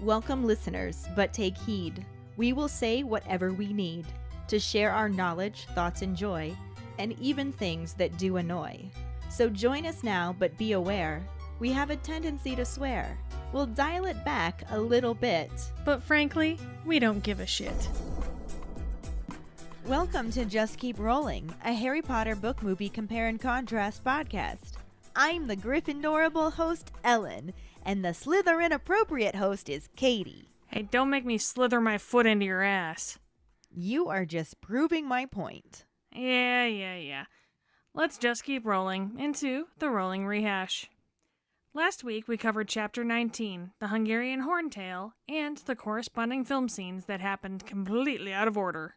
Welcome, listeners, but take heed. We will say whatever we need to share our knowledge, thoughts, and joy, and even things that do annoy. So join us now, but be aware, we have a tendency to swear. We'll dial it back a little bit. But frankly, we don't give a shit. Welcome to Just Keep Rolling, a Harry Potter book movie compare and contrast podcast. I'm the Gryffindorable host, Ellen, and the Slytherin appropriate host is Keighty. Hey, don't make me slither my foot into your ass. You are just proving my point. Yeah. Let's just keep rolling into the rolling rehash. Last week we covered Chapter 19, the Hungarian Horntail, and the corresponding film scenes that happened completely out of order.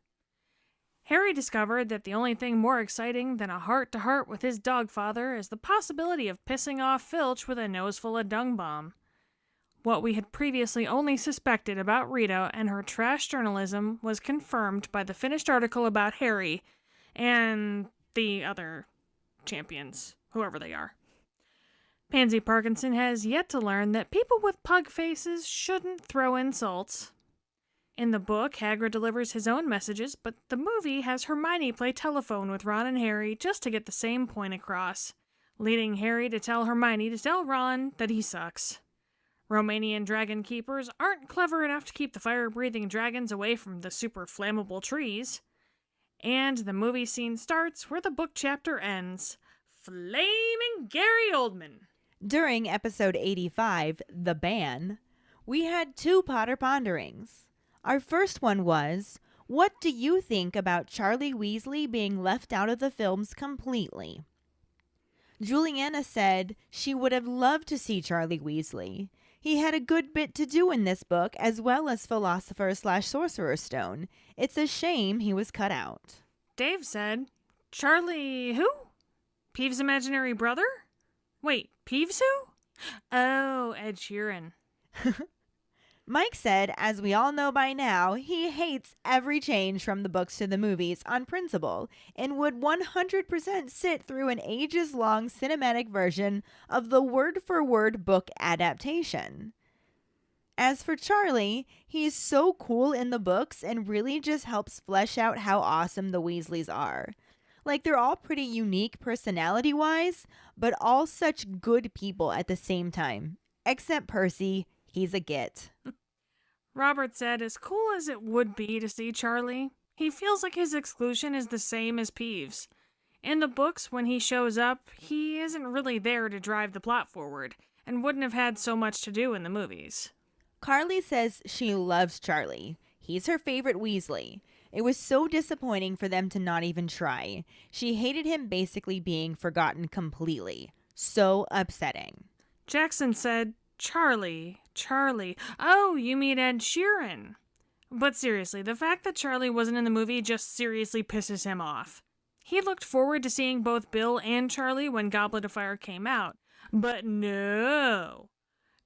Harry discovered that the only thing more exciting than a heart-to-heart with his dogfather is the possibility of pissing off Filch with a nose full of dung bomb. What we had previously only suspected about Rita and her trash journalism was confirmed by the finished article about Harry and the other champions, whoever they are. Pansy Parkinson has yet to learn that people with pug faces shouldn't throw insults. In the book, Hagrid delivers his own messages, but the movie has Hermione play telephone with Ron and Harry just to get the same point across, leading Harry to tell Hermione to tell Ron that he sucks. Romanian dragon keepers aren't clever enough to keep the fire-breathing dragons away from the super flammable trees. And the movie scene starts where the book chapter ends. Flaming Gary Oldman! During episode 85, The Ban, we had two Potter Ponderings. Our first one was, what do you think about Charlie Weasley being left out of the films completely? Juliana said she would have loved to see Charlie Weasley. He had a good bit to do in this book, as well as Philosopher/Sorcerer's Stone. It's a shame he was cut out. Dave said, Charlie who? Peeves' imaginary brother? Wait, Peeves who? Oh, Ed Sheeran. Mike said, as we all know by now, he hates every change from the books to the movies on principle and would 100% sit through an ages-long cinematic version of the word-for-word book adaptation. As for Charlie, he's so cool in the books and really just helps flesh out how awesome the Weasleys are. Like, they're all pretty unique personality-wise, but all such good people at the same time. Except Percy. He's a git. Robert said, as cool as it would be to see Charlie, he feels like his exclusion is the same as Peeves. In the books, when he shows up, he isn't really there to drive the plot forward, and wouldn't have had so much to do in the movies. Carly says she loves Charlie. He's her favorite Weasley. It was so disappointing for them to not even try. She hated him basically being forgotten completely. So upsetting. Jackson said, Charlie. Oh, you mean Ed Sheeran. But seriously, the fact that Charlie wasn't in the movie just seriously pisses him off. He looked forward to seeing both Bill and Charlie when Goblet of Fire came out. But no.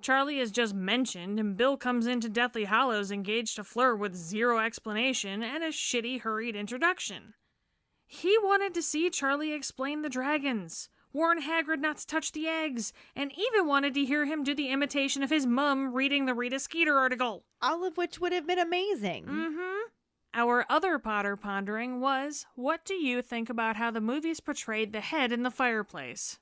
Charlie is just mentioned, and Bill comes into Deathly Hallows engaged to Fleur with zero explanation and a shitty, hurried introduction. He wanted to see Charlie explain the dragons, warn Hagrid not to touch the eggs, and even wanted to hear him do the imitation of his mum reading the Rita Skeeter article. All of which would have been amazing. Our other Potter pondering was, what do you think about how the movies portrayed the head in the fireplace?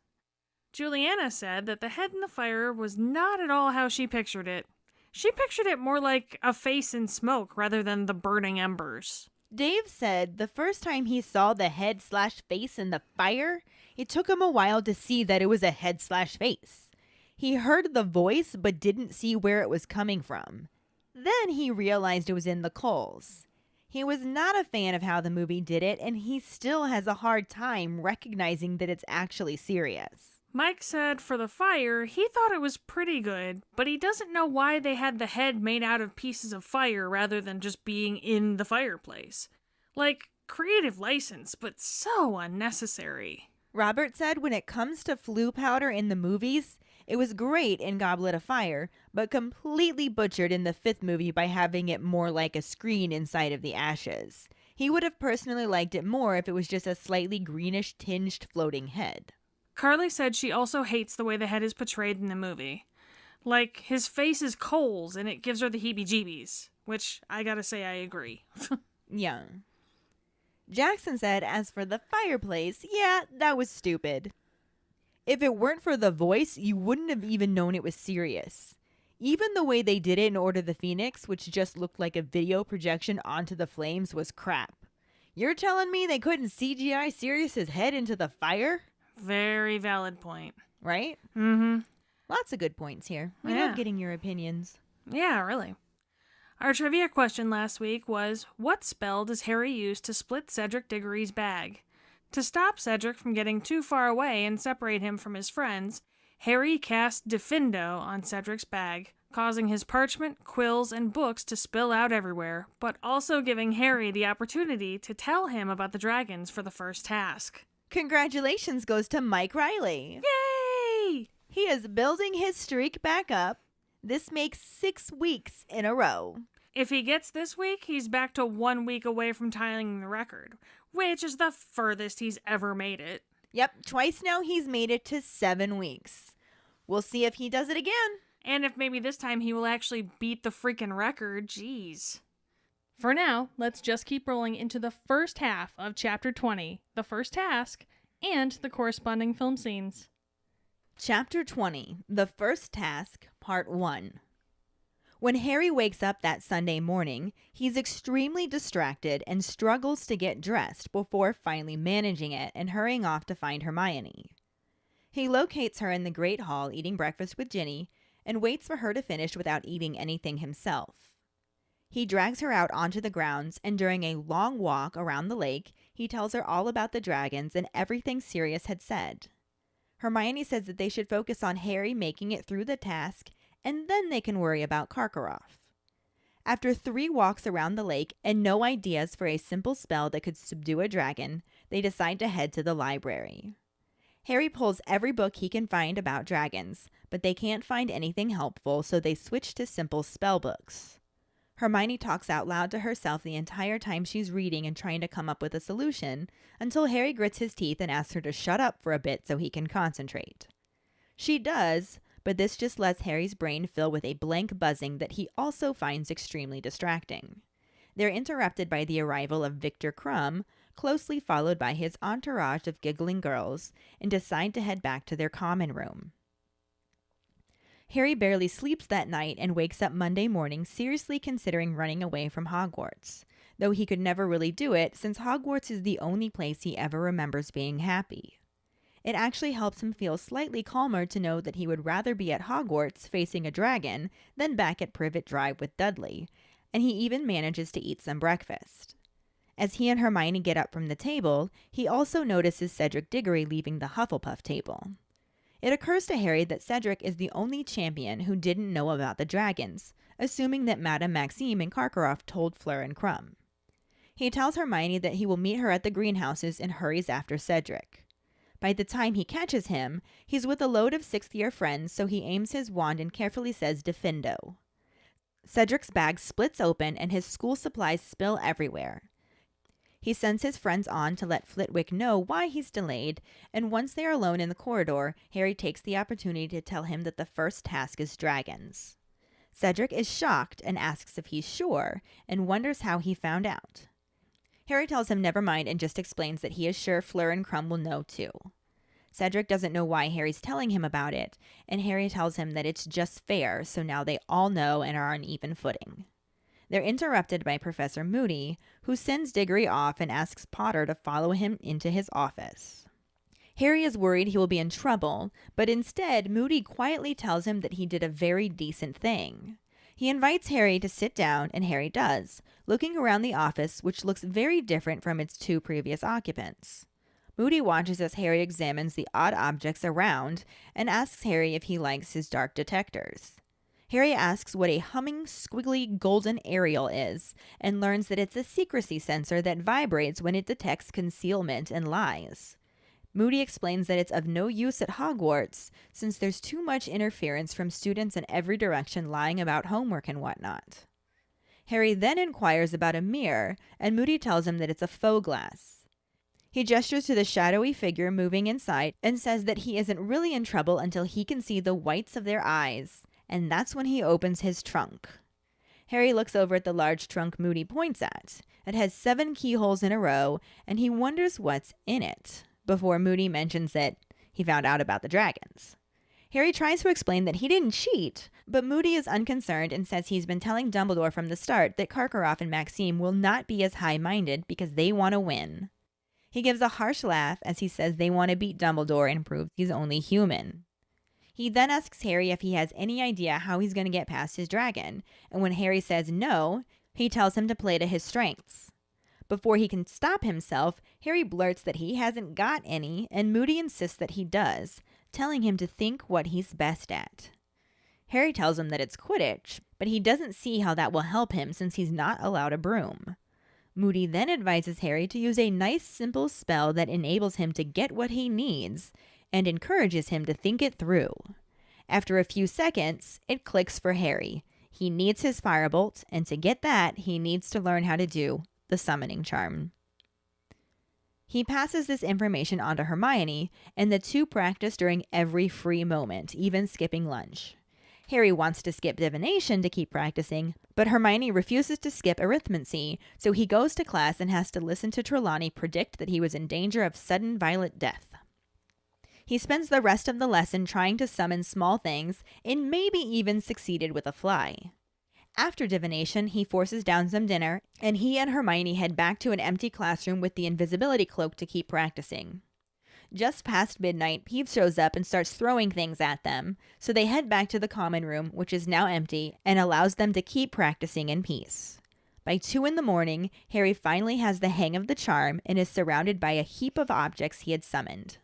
Juliana said that the head in the fire was not at all how she pictured it. She pictured it more like a face in smoke rather than the burning embers. Dave said the first time he saw the head/face in the fire, it took him a while to see that it was a head/face. He heard the voice but didn't see where it was coming from. Then he realized it was in the coals. He was not a fan of how the movie did it, and he still has a hard time recognizing that it's actually serious. Mike said for the fire, he thought it was pretty good, but he doesn't know why they had the head made out of pieces of fire rather than just being in the fireplace. Like, creative license, but so unnecessary. Robert said when it comes to flue powder in the movies, it was great in Goblet of Fire, but completely butchered in the fifth movie by having it more like a screen inside of the ashes. He would have personally liked it more if it was just a slightly greenish tinged floating head. Carly said she also hates the way the head is portrayed in the movie. Like, his face is coals and it gives her the heebie-jeebies, which I gotta say I agree. Yeah. Jackson said, as for the fireplace, yeah, that was stupid. If it weren't for the voice, you wouldn't have even known it was serious. Even the way they did it in Order of the Phoenix, which just looked like a video projection onto the flames, was crap. You're telling me they couldn't CGI Sirius's head into the fire? Very valid point. Right? Mm-hmm. Lots of good points here. We Yeah. love getting your opinions. Yeah, really. Our trivia question last week was, what spell does Harry use to split Cedric Diggory's bag? To stop Cedric from getting too far away and separate him from his friends, Harry cast Diffindo on Cedric's bag, causing his parchment, quills, and books to spill out everywhere, but also giving Harry the opportunity to tell him about the dragons for the first task. Congratulations goes to Mike Riley. Yay! He is building his streak back up. This makes 6 weeks in a row. If he gets this week, he's back to 1 week away from tying the record, which is the furthest he's ever made it. Yep, twice now he's made it to 7 weeks. We'll see if he does it again. And if maybe this time he will actually beat the freaking record, jeez. For now, let's just keep rolling into the first half of Chapter 20, the first task, and the corresponding film scenes. Chapter 20, The First Task, Part 1. When Harry wakes up that Sunday morning, he's extremely distracted and struggles to get dressed before finally managing it and hurrying off to find Hermione. He locates her in the Great Hall eating breakfast with Ginny and waits for her to finish without eating anything himself. He drags her out onto the grounds, and during a long walk around the lake, he tells her all about the dragons and everything Sirius had said. Hermione says that they should focus on Harry making it through the task, and then they can worry about Karkaroff. After 3 walks around the lake and no ideas for a simple spell that could subdue a dragon, they decide to head to the library. Harry pulls every book he can find about dragons, but they can't find anything helpful, so they switch to simple spell books. Hermione talks out loud to herself the entire time she's reading and trying to come up with a solution, until Harry grits his teeth and asks her to shut up for a bit so he can concentrate. She does, but this just lets Harry's brain fill with a blank buzzing that he also finds extremely distracting. They're interrupted by the arrival of Victor Crumb, closely followed by his entourage of giggling girls, and decide to head back to their common room. Harry barely sleeps that night and wakes up Monday morning seriously considering running away from Hogwarts, though he could never really do it since Hogwarts is the only place he ever remembers being happy. It actually helps him feel slightly calmer to know that he would rather be at Hogwarts facing a dragon than back at Privet Drive with Dudley, and he even manages to eat some breakfast. As he and Hermione get up from the table, he also notices Cedric Diggory leaving the Hufflepuff table. It occurs to Harry that Cedric is the only champion who didn't know about the dragons, assuming that Madame Maxime and Karkaroff told Fleur and Crumb. He tells Hermione that he will meet her at the greenhouses and hurries after Cedric. By the time he catches him, he's with a load of 6th-year friends, so he aims his wand and carefully says Diffindo. Cedric's bag splits open and his school supplies spill everywhere. He sends his friends on to let Flitwick know why he's delayed, and once they are alone in the corridor, Harry takes the opportunity to tell him that the first task is dragons. Cedric is shocked and asks if he's sure, and wonders how he found out. Harry tells him never mind and just explains that he is sure Fleur and Crumb will know too. Cedric doesn't know why Harry's telling him about it, and Harry tells him that it's just fair, so now they all know and are on even footing. They're interrupted by Professor Moody, who sends Diggory off and asks Potter to follow him into his office. Harry is worried he will be in trouble, but instead Moody quietly tells him that he did a very decent thing. He invites Harry to sit down, and Harry does, looking around the office, which looks very different from its 2 previous occupants. Moody watches as Harry examines the odd objects around and asks Harry if he likes his dark detectors. Harry asks what a humming, squiggly golden aerial is, and learns that it's a secrecy sensor that vibrates when it detects concealment and lies. Moody explains that it's of no use at Hogwarts, since there's too much interference from students in every direction lying about homework and whatnot. Harry then inquires about a mirror, and Moody tells him that it's a faux glass. He gestures to the shadowy figure moving inside and says that he isn't really in trouble until he can see the whites of their eyes, and that's when he opens his trunk. Harry looks over at the large trunk Moody points at. It has 7 keyholes in a row, and he wonders what's in it, before Moody mentions that he found out about the dragons. Harry tries to explain that he didn't cheat, but Moody is unconcerned and says he's been telling Dumbledore from the start that Karkaroff and Maxime will not be as high-minded because they want to win. He gives a harsh laugh as he says they want to beat Dumbledore and prove he's only human. He then asks Harry if he has any idea how he's going to get past his dragon, and when Harry says no, he tells him to play to his strengths. Before he can stop himself, Harry blurts that he hasn't got any, and Moody insists that he does, telling him to think what he's best at. Harry tells him that it's Quidditch, but he doesn't see how that will help him since he's not allowed a broom. Moody then advises Harry to use a nice simple spell that enables him to get what he needs, and encourages him to think it through. After a few seconds, it clicks for Harry. He needs his firebolt, and to get that, he needs to learn how to do the summoning charm. He passes this information on to Hermione, and the two practice during every free moment, even skipping lunch. Harry wants to skip divination to keep practicing, but Hermione refuses to skip arithmancy, so he goes to class and has to listen to Trelawney predict that he was in danger of sudden violent death. He spends the rest of the lesson trying to summon small things and maybe even succeeded with a fly. After divination, he forces down some dinner, and he and Hermione head back to an empty classroom with the invisibility cloak to keep practicing. Just past midnight, Peeves shows up and starts throwing things at them, so they head back to the common room, which is now empty, and allows them to keep practicing in peace. By 2 a.m, Harry finally has the hang of the charm and is surrounded by a heap of objects he had summoned.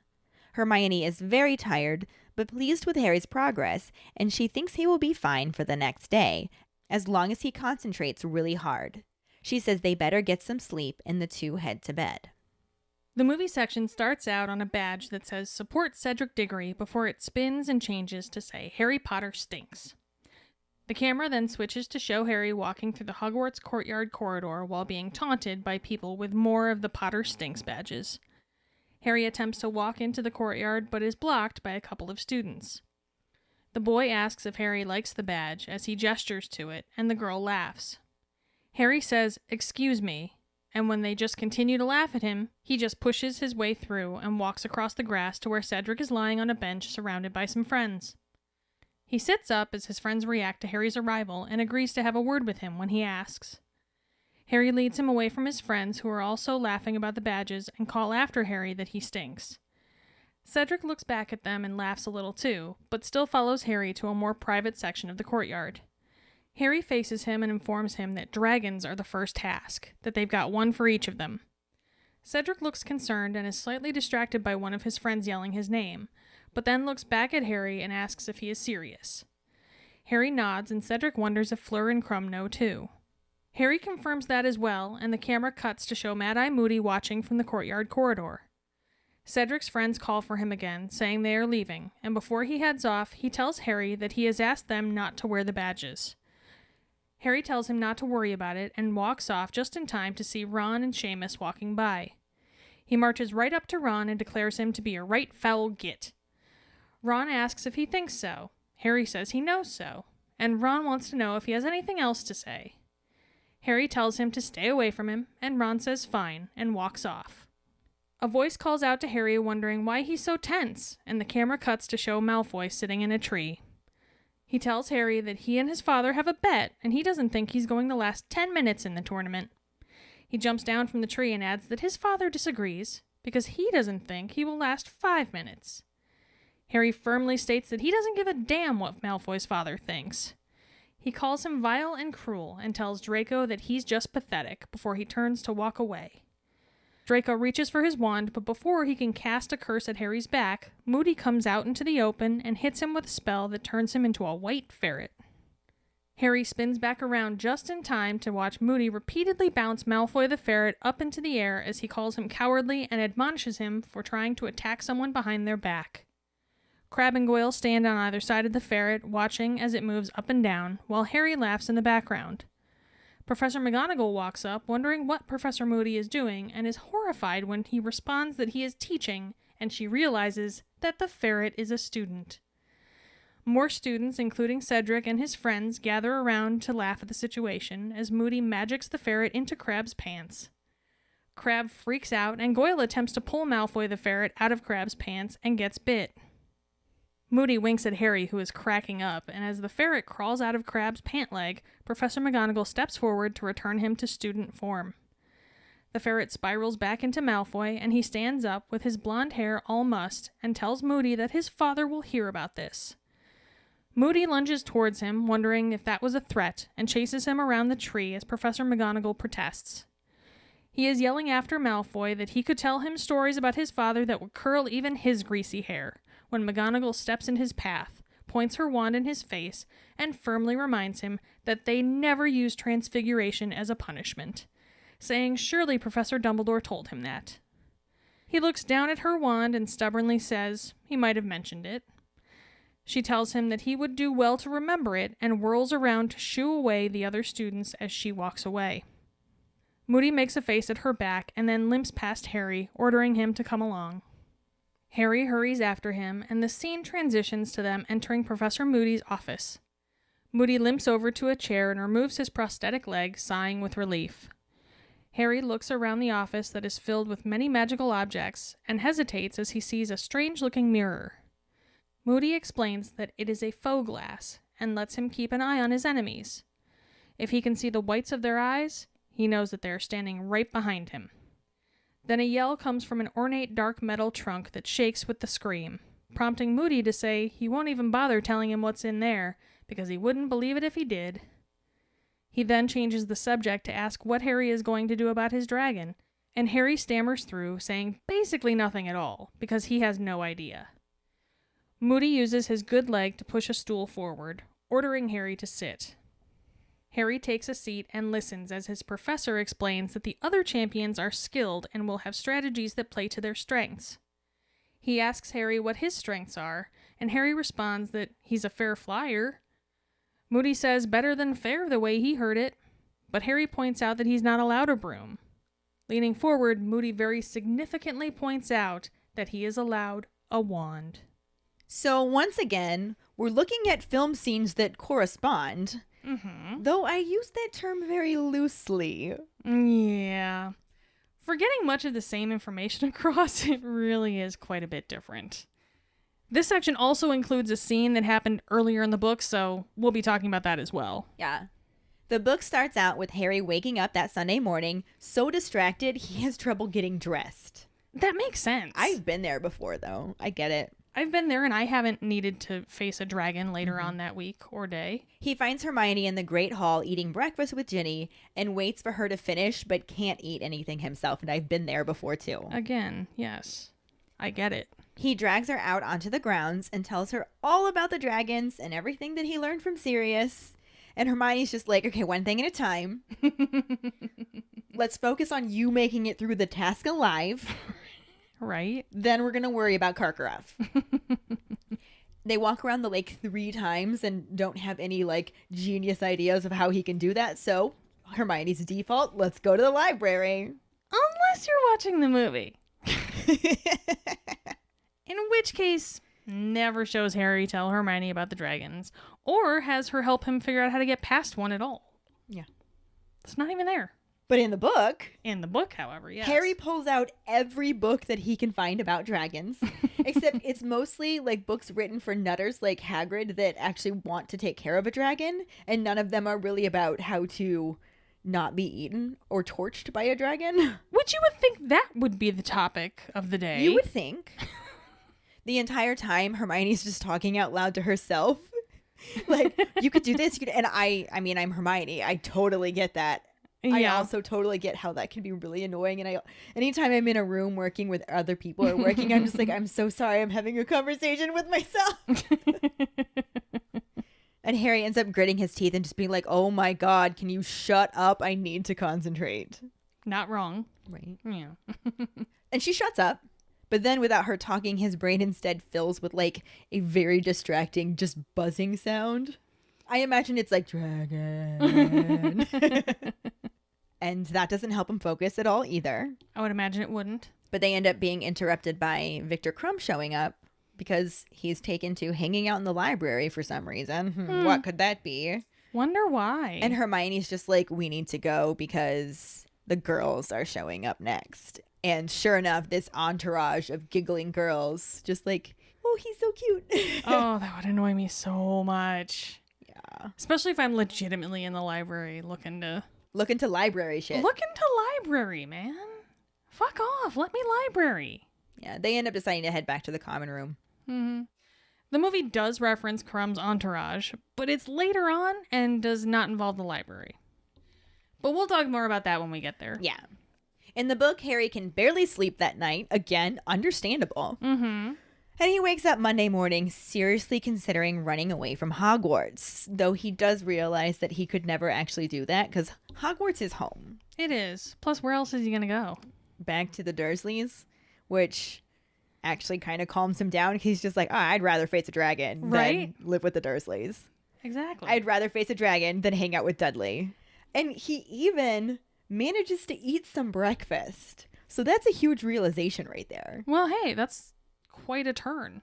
Hermione is very tired, but pleased with Harry's progress, and she thinks he will be fine for the next day, as long as he concentrates really hard. She says they better get some sleep, and the two head to bed. The movie section starts out on a badge that says Support Cedric Diggory before it spins and changes to say Harry Potter stinks. The camera then switches to show Harry walking through the Hogwarts courtyard corridor while being taunted by people with more of the Potter stinks badges. Harry attempts to walk into the courtyard but is blocked by a couple of students. The boy asks if Harry likes the badge as he gestures to it, and the girl laughs. Harry says, "Excuse me," and when they just continue to laugh at him, he just pushes his way through and walks across the grass to where Cedric is lying on a bench surrounded by some friends. He sits up as his friends react to Harry's arrival and agrees to have a word with him when he asks. Harry leads him away from his friends who are also laughing about the badges and call after Harry that he stinks. Cedric looks back at them and laughs a little too, but still follows Harry to a more private section of the courtyard. Harry faces him and informs him that dragons are the first task, that they've got one for each of them. Cedric looks concerned and is slightly distracted by one of his friends yelling his name, but then looks back at Harry and asks if he is serious. Harry nods and Cedric wonders if Fleur and Crumb know too. Harry confirms that as well, and the camera cuts to show Mad-Eye Moody watching from the courtyard corridor. Cedric's friends call for him again, saying they are leaving, and before he heads off, he tells Harry that he has asked them not to wear the badges. Harry tells him not to worry about it and walks off just in time to see Ron and Seamus walking by. He marches right up to Ron and declares him to be a right foul git. Ron asks if he thinks so. Harry says he knows so, and Ron wants to know if he has anything else to say. Harry tells him to stay away from him, and Ron says fine, and walks off. A voice calls out to Harry wondering why he's so tense, and the camera cuts to show Malfoy sitting in a tree. He tells Harry that he and his father have a bet, and he doesn't think he's going to last 10 minutes in the tournament. He jumps down from the tree and adds that his father disagrees, because he doesn't think he will last 5 minutes. Harry firmly states that he doesn't give a damn what Malfoy's father thinks. He calls him vile and cruel and tells Draco that he's just pathetic before he turns to walk away. Draco reaches for his wand, but before he can cast a curse at Harry's back, Moody comes out into the open and hits him with a spell that turns him into a white ferret. Harry spins back around just in time to watch Moody repeatedly bounce Malfoy the ferret up into the air as he calls him cowardly and admonishes him for trying to attack someone behind their back. Crabbe and Goyle stand on either side of the ferret, watching as it moves up and down, while Harry laughs in the background. Professor McGonagall walks up, wondering what Professor Moody is doing, and is horrified when he responds that he is teaching, and she realizes that the ferret is a student. More students, including Cedric and his friends, gather around to laugh at the situation as Moody magics the ferret into Crabbe's pants. Crabbe freaks out, and Goyle attempts to pull Malfoy the ferret out of Crabbe's pants and gets bit. Moody winks at Harry, who is cracking up, and as the ferret crawls out of Crabbe's pant leg, Professor McGonagall steps forward to return him to student form. The ferret spirals back into Malfoy, and he stands up with his blonde hair all mussed and tells Moody that his father will hear about this. Moody lunges towards him, wondering if that was a threat, and chases him around the tree as Professor McGonagall protests. He is yelling after Malfoy that he could tell him stories about his father that would curl even his greasy hair, when McGonagall steps in his path, points her wand in his face, and firmly reminds him that they never use transfiguration as a punishment, saying surely Professor Dumbledore told him that. He looks down at her wand and stubbornly says he might have mentioned it. She tells him that he would do well to remember it and whirls around to shoo away the other students as she walks away. Moody makes a face at her back and then limps past Harry, ordering him to come along. Harry hurries after him, and the scene transitions to them entering Professor Moody's office. Moody limps over to a chair and removes his prosthetic leg, sighing with relief. Harry looks around the office that is filled with many magical objects and hesitates as he sees a strange-looking mirror. Moody explains that it is a faux glass and lets him keep an eye on his enemies. If he can see the whites of their eyes, he knows that they are standing right behind him. Then a yell comes from an ornate dark metal trunk that shakes with the scream, prompting Moody to say he won't even bother telling him what's in there because he wouldn't believe it if he did. He then changes the subject to ask what Harry is going to do about his dragon, and Harry stammers through, saying basically nothing at all because he has no idea. Moody uses his good leg to push a stool forward, ordering Harry to sit. Harry takes a seat and listens as his professor explains that the other champions are skilled and will have strategies that play to their strengths. He asks Harry what his strengths are, and Harry responds that he's a fair flyer. Moody says better than fair the way he heard it, but Harry points out that he's not allowed a broom. Leaning forward, Moody very significantly points out that he is allowed a wand. So once again, we're looking at film scenes that correspond. Mm-hmm. Though I use that term very loosely. Yeah. For getting much of the same information across, it really is quite a bit different. This section also includes a scene that happened earlier in the book, so we'll be talking about that as well. Yeah. The book starts out with Harry waking up that Sunday morning, so distracted he has trouble getting dressed. That makes sense. I've been there before, though. I get it. I've been there, and I haven't needed to face a dragon later on that week or day. He finds Hermione in the Great Hall eating breakfast with Ginny and waits for her to finish but can't eat anything himself, and I've been there before too. Again, yes. I get it. He drags her out onto the grounds and tells her all about the dragons and everything that he learned from Sirius. And Hermione's just like, okay, one thing at a time. Let's focus on you making it through the task alive. Right? Then we're going to worry about Karkaroff. They walk around the lake 3 times and don't have any, genius ideas of how he can do that. So, Hermione's default, let's go to the library. Unless you're watching the movie. In which case, never shows Harry tell Hermione about the dragons. Or has her help him figure out how to get past one at all. Yeah. It's not even there. But in the book... In the book, however, yes. Harry pulls out every book that he can find about dragons. Except it's mostly, books written for nutters like Hagrid that actually want to take care of a dragon. And none of them are really about how to not be eaten or torched by a dragon. Which you would think that would be the topic of the day. You would think. The entire time, Hermione's just talking out loud to herself. You could do this. And I'm Hermione. I totally get that. Yeah. I also totally get how that can be really annoying. And anytime I'm in a room working with other people or working, I'm just like, I'm so sorry. I'm having a conversation with myself. And Harry ends up gritting his teeth and just being like, oh my God, can you shut up? I need to concentrate. Not wrong. Right. Yeah. And she shuts up. But then without her talking, his brain instead fills with a very distracting, just buzzing sound. I imagine it's like, dragon. And that doesn't help him focus at all either. I would imagine it wouldn't. But they end up being interrupted by Victor Crumb showing up. because he's taken to hanging out in the library for some reason. What could that be? Wonder why. And Hermione's just like, we need to go because the girls are showing up next. And sure enough, this entourage of giggling girls just like, oh, he's so cute. Oh, that would annoy me so much. Yeah. Especially if I'm legitimately in the library looking to... Look into library shit. Look into library, man. Fuck off. Let me library. Yeah, they end up deciding to head back to the common room. Mm-hmm. The movie does reference Crumb's entourage, but it's later on and does not involve the library. But we'll talk more about that when we get there. Yeah. In the book, Harry can barely sleep that night. Again, understandable. Mm-hmm. And he wakes up Monday morning seriously considering running away from Hogwarts, though he does realize that he could never actually do that because Hogwarts is home. It is. Plus, where else is he going to go? Back to the Dursleys, which actually kind of calms him down. He's just like, I'd rather face a dragon than live with the Dursleys. Exactly. I'd rather face a dragon than hang out with Dudley. And he even manages to eat some breakfast. So that's a huge realization right there. Well, hey, that's quite a turn.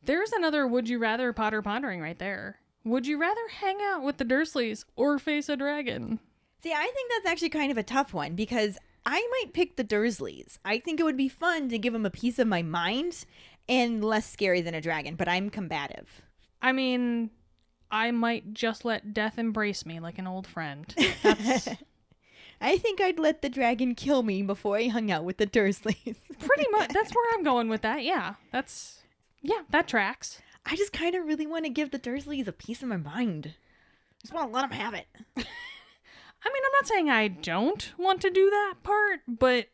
There's another would you rather Potter pondering right there. Would you rather hang out with the Dursleys or face a dragon? See, I think that's actually kind of a tough one because I might pick the Dursleys. I think it would be fun to give them a piece of my mind and less scary than a dragon, but I'm combative. I mean, I might just let death embrace me like an old friend. That's I think I'd let the dragon kill me before I hung out with the Dursleys. pretty much, that's where I'm going with that. Yeah, that tracks. I just kind of really want to give the Dursleys a piece of my mind. I just want to let them have it. I mean, I'm not saying I don't want to do that part, but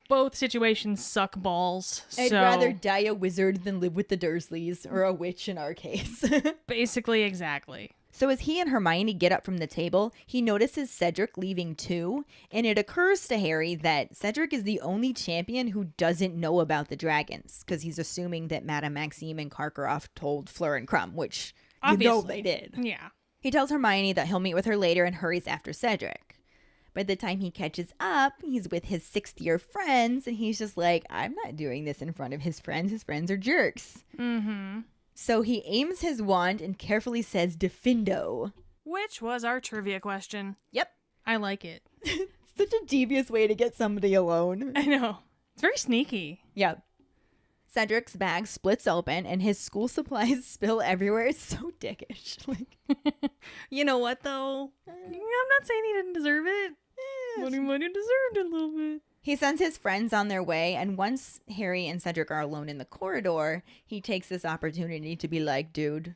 both situations suck balls. I'd rather die a wizard than live with the Dursleys, or a witch in our case. Basically, exactly. So as he and Hermione get up from the table, he notices Cedric leaving too, and it occurs to Harry that Cedric is the only champion who doesn't know about the dragons, because he's assuming that Madame Maxime and Karkaroff told Fleur and Crumb, which Obviously. they did. Yeah. He tells Hermione that he'll meet with her later and hurries after Cedric. By the time he catches up, he's with his sixth-year friends, and he's just like, I'm not doing this in front of his friends. His friends are jerks. Mm-hmm. So he aims his wand and carefully says, Defendo. Which was our trivia question. Yep. I like it. Such a devious way to get somebody alone. I know. It's very sneaky. Yep. Cedric's bag splits open and his school supplies spill everywhere. It's so dickish. You know what, though? I'm not saying he didn't deserve it. But he might have deserved it a little bit. He sends his friends on their way, and once Harry and Cedric are alone in the corridor, he takes this opportunity to be like, dude,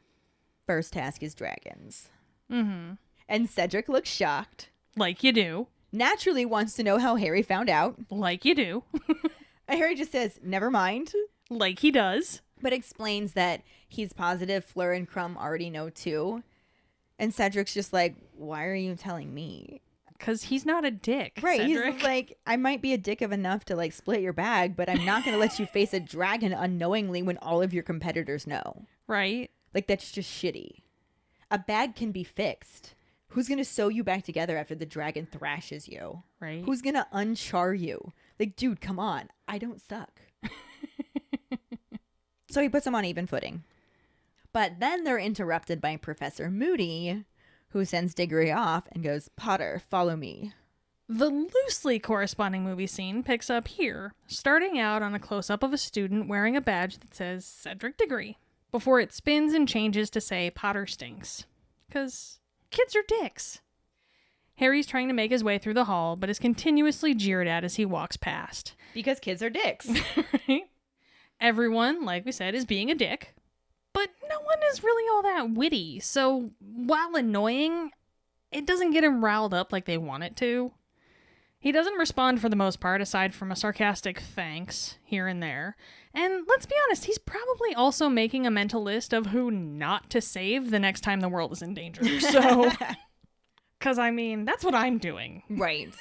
first task is dragons. Mm-hmm. And Cedric looks shocked. Like you do. Naturally wants to know how Harry found out. Like you do. And Harry just says, never mind. Like he does. But explains that he's positive Fleur and Crumb already know too. And Cedric's just like, why are you telling me? Because he's not a dick, Right, Cedric. he's like, I might be a dick of enough to like split your bag, but I'm not going to let you face a dragon unknowingly when all of your competitors know. Right? Like, that's just shitty. A bag can be fixed. Who's going to sew you back together after the dragon thrashes you? Right. Who's going to unchar you? Like, dude, come on. I don't suck. So he puts them on even footing. But then they're interrupted by Professor Moody, who sends Diggory off and goes, Potter, follow me. The loosely corresponding movie scene picks up here, starting out on a close-up of a student wearing a badge that says Cedric Diggory, before it spins and changes to say Potter stinks. 'Cause kids are dicks. Harry's trying to make his way through the hall, but is continuously jeered at as he walks past. Because kids are dicks. Right? Everyone, like we said, is being a dick. But no one is really all that witty, so while annoying, it doesn't get him riled up like they want it to. He doesn't respond for the most part, aside from a sarcastic thanks here and there. And let's be honest, he's probably also making a mental list of who not to save the next time the world is in danger. So, because I mean, that's what I'm doing. Right.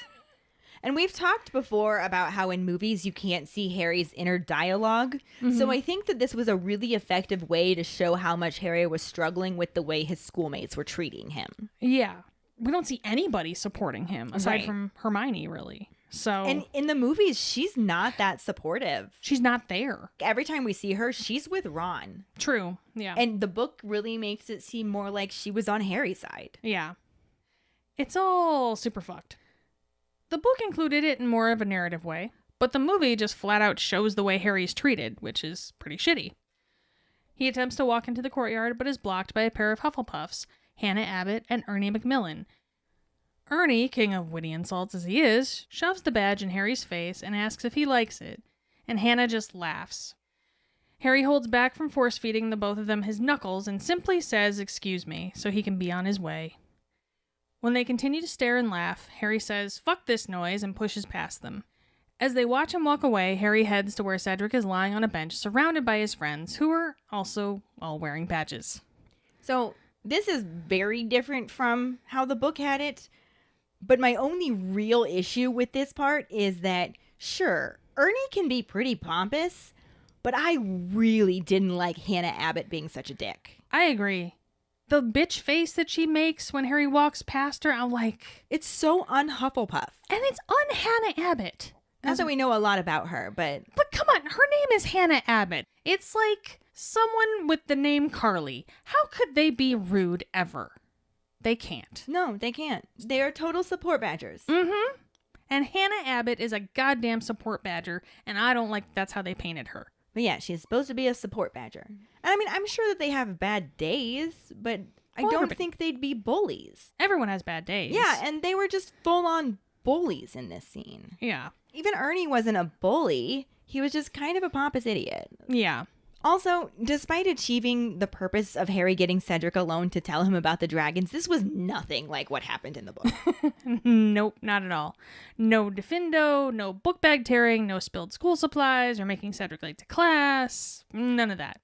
And we've talked before about how in movies you can't see Harry's inner dialogue. Mm-hmm. So I think that this was a really effective way to show how much Harry was struggling with the way his schoolmates were treating him. Yeah. We don't see anybody supporting him, aside Right. from Hermione, really. So And in the movies, she's not that supportive. she's not there. Every time we see her, she's with Ron. True. Yeah. And the book really makes it seem more like she was on Harry's side. Yeah. It's all super fucked. The book included it in more of a narrative way, but the movie just flat out shows the way Harry's treated, which is pretty shitty. He attempts to walk into the courtyard, but is blocked by a pair of Hufflepuffs, Hannah Abbott and Ernie Macmillan. Ernie, king of witty insults as he is, shoves the badge in Harry's face and asks if he likes it, and Hannah just laughs. Harry holds back from force-feeding the both of them his knuckles and simply says, "Excuse me," so he can be on his way. When they continue to stare and laugh, Harry says, "Fuck this noise," and pushes past them. As they watch him walk away, Harry heads to where Cedric is lying on a bench surrounded by his friends, who are also all wearing badges. So this is very different from how the book had it. But my only real issue with this part is that, sure, Ernie can be pretty pompous, but I really didn't like Hannah Abbott being such a dick. I agree. The bitch face that she makes when Harry walks past her, I'm like... It's so un-Hufflepuff. And it's un-Hannah Abbott. Not that we know a lot about her, but... But come on, her name is Hannah Abbott. It's like someone with the name Carly. How could they be rude ever? They can't. No, they can't. They are total support badgers. Mm-hmm. And Hannah Abbott is a goddamn support badger, and I don't like that's how they painted her. But yeah, she's supposed to be a support badger. And I mean, I'm sure that they have bad days, but I don't think they'd be bullies. Everyone has bad days. Yeah, and they were just full-on bullies in this scene. Yeah. Even Ernie wasn't a bully. He was just kind of a pompous idiot. Yeah. Also, despite achieving the purpose of Harry getting Cedric alone to tell him about the dragons, this was nothing like what happened in the book. Nope, not at all. No diffindo, no book bag tearing, no spilled school supplies, or making Cedric late to class. None of that.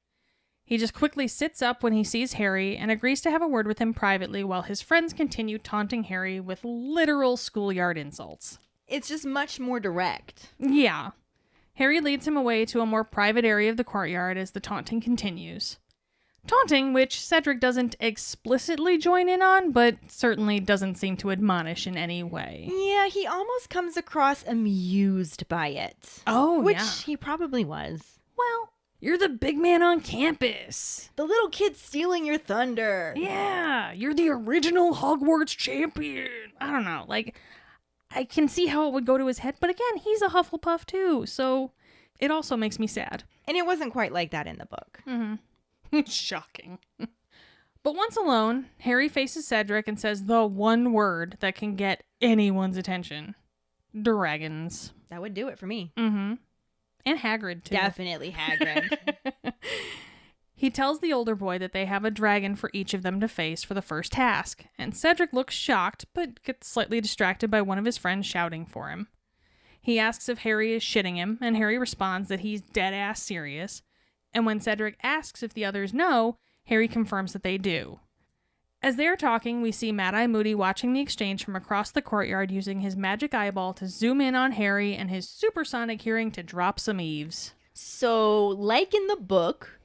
He just quickly sits up when he sees Harry and agrees to have a word with him privately while his friends continue taunting Harry with literal schoolyard insults. It's just much more direct. Yeah. Harry leads him away to a more private area of the courtyard as the taunting continues. Taunting, which Cedric doesn't explicitly join in on, but certainly doesn't seem to admonish in any way. Yeah, he almost comes across amused by it. Oh, which yeah. he probably was. Well, you're the big man on campus. The little kid stealing your thunder. Yeah, you're the original Hogwarts champion. I don't know, like... I can see how it would go to his head, but again, he's a Hufflepuff too, so it also makes me sad. And it wasn't quite like that in the book. Mm-hmm. Shocking. But once alone, Harry faces Cedric and says the one word that can get anyone's attention. Dragons. That would do it for me. Mm-hmm. And Hagrid, too. Definitely Hagrid. He tells the older boy that they have a dragon for each of them to face for the first task, and Cedric looks shocked, but gets slightly distracted by one of his friends shouting for him. He asks if Harry is shitting him, and Harry responds that he's dead-ass serious, and when Cedric asks if the others know, Harry confirms that they do. As they are talking, we see Mad-Eye Moody watching the exchange from across the courtyard using his magic eyeball to zoom in on Harry and his supersonic hearing to drop some eaves. So, like in the book...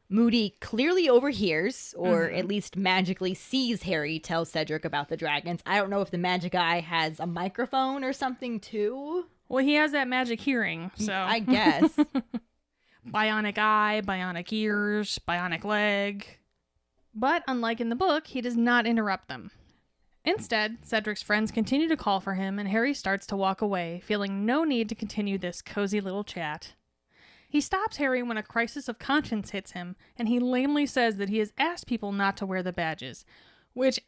Moody clearly overhears, or at least magically sees Harry tell Cedric about the dragons. I don't know if the magic eye has a microphone or something too. Well, he has that magic hearing, so... I guess. Bionic eye, bionic ears, bionic leg. But, unlike in the book, he does not interrupt them. Instead, Cedric's friends continue to call for him, and Harry starts to walk away, feeling no need to continue this cozy little chat. He stops Harry when a crisis of conscience hits him, and he lamely says that he has asked people not to wear the badges, which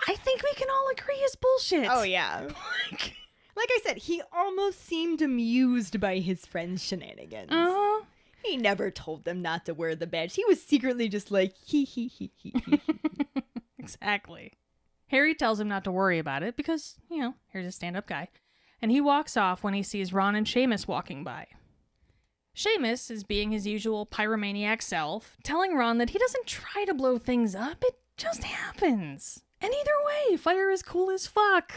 I think we can all agree is bullshit. Oh, yeah. Like I said, he almost seemed amused by his friend's shenanigans. Uh-huh. He never told them not to wear the badge. He was secretly just like, he. Exactly. Harry tells him not to worry about it because, here's a stand-up guy. And he walks off when he sees Ron and Seamus walking by. Seamus is being his usual pyromaniac self, telling Ron that he doesn't try to blow things up, it just happens. And either way, fire is cool as fuck.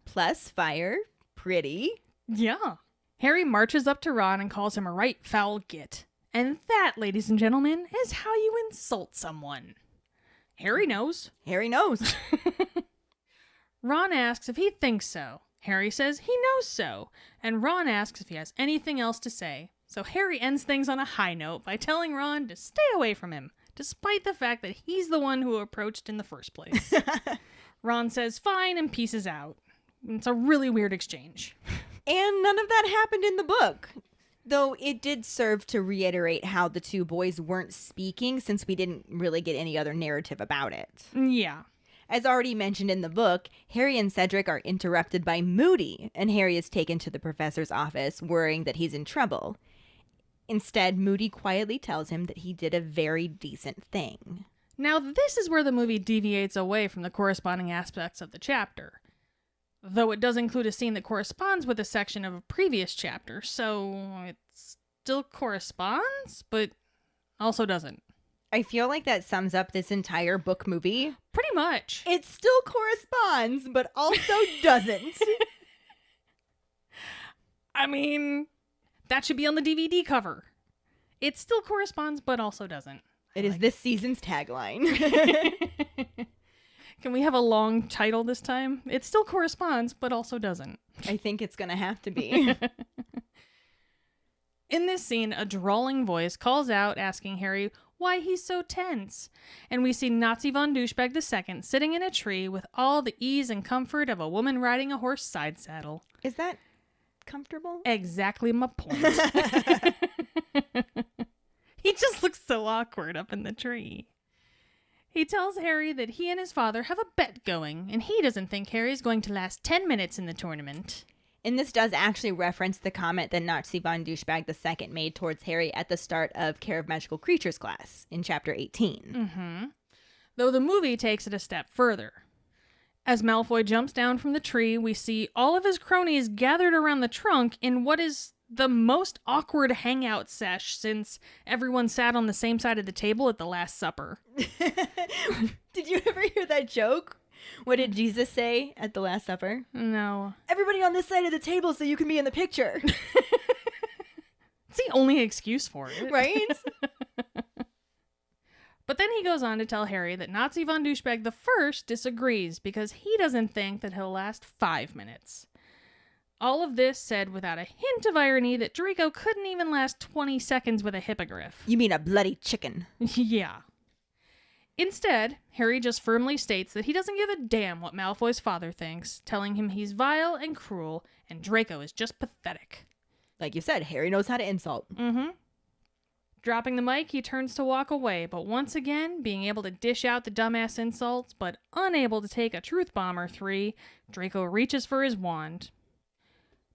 Plus fire, pretty. Yeah. Harry marches up to Ron and calls him a right foul git. And that, ladies and gentlemen, is how you insult someone. Harry knows. Harry knows. Ron asks if he thinks so. Harry says he knows so, and Ron asks if he has anything else to say. So Harry ends things on a high note by telling Ron to stay away from him, despite the fact that he's the one who approached in the first place. Ron says fine and pieces out. It's a really weird exchange. And none of that happened in the book. Though it did serve to reiterate how the two boys weren't speaking, since we didn't really get any other narrative about it. Yeah. As already mentioned in the book, Harry and Cedric are interrupted by Moody, and Harry is taken to the professor's office, worrying that he's in trouble. Instead, Moody quietly tells him that he did a very decent thing. Now, this is where the movie deviates away from the corresponding aspects of the chapter. Though it does include a scene that corresponds with a section of a previous chapter, so it still corresponds, but also doesn't. I feel like that sums up this entire book movie. Pretty much. It still corresponds, but also doesn't. I mean, that should be on the DVD cover. It still corresponds, but also doesn't. It is this season's tagline. Can we have a long title this time? It still corresponds, but also doesn't. I think it's going to have to be. In this scene, a drawling voice calls out asking Harry why he's so tense. And we see Nazi von Douchebag II sitting in a tree with all the ease and comfort of a woman riding a horse side saddle. Is that comfortable? Exactly my point. He just looks so awkward up in the tree. He tells Harry that he and his father have a bet going, and he doesn't think Harry's going to last 10 minutes in the tournament. And this does actually reference the comment that Nazi von Douchebag II made towards Harry at the start of Care of Magical Creatures class in Chapter 18. Mm-hmm. Though the movie takes it a step further. As Malfoy jumps down from the tree, we see all of his cronies gathered around the trunk in what is the most awkward hangout sesh since everyone sat on the same side of the table at the Last Supper. Did you ever hear that joke? What did Jesus say at the Last Supper? No. Everybody on this side of the table so you can be in the picture. It's the only excuse for it. Right? But then he goes on to tell Harry that Nazi von Douchebag I disagrees because he doesn't think that he'll last 5 minutes. All of this said without a hint of irony that Draco couldn't even last 20 seconds with a hippogriff. You mean a bloody chicken. Yeah. Instead, Harry just firmly states that he doesn't give a damn what Malfoy's father thinks, telling him he's vile and cruel, and Draco is just pathetic. Like you said, Harry knows how to insult. Mm-hmm. Dropping the mic, he turns to walk away, but once again, being able to dish out the dumbass insults, but unable to take a truth bomb or 3, Draco reaches for his wand.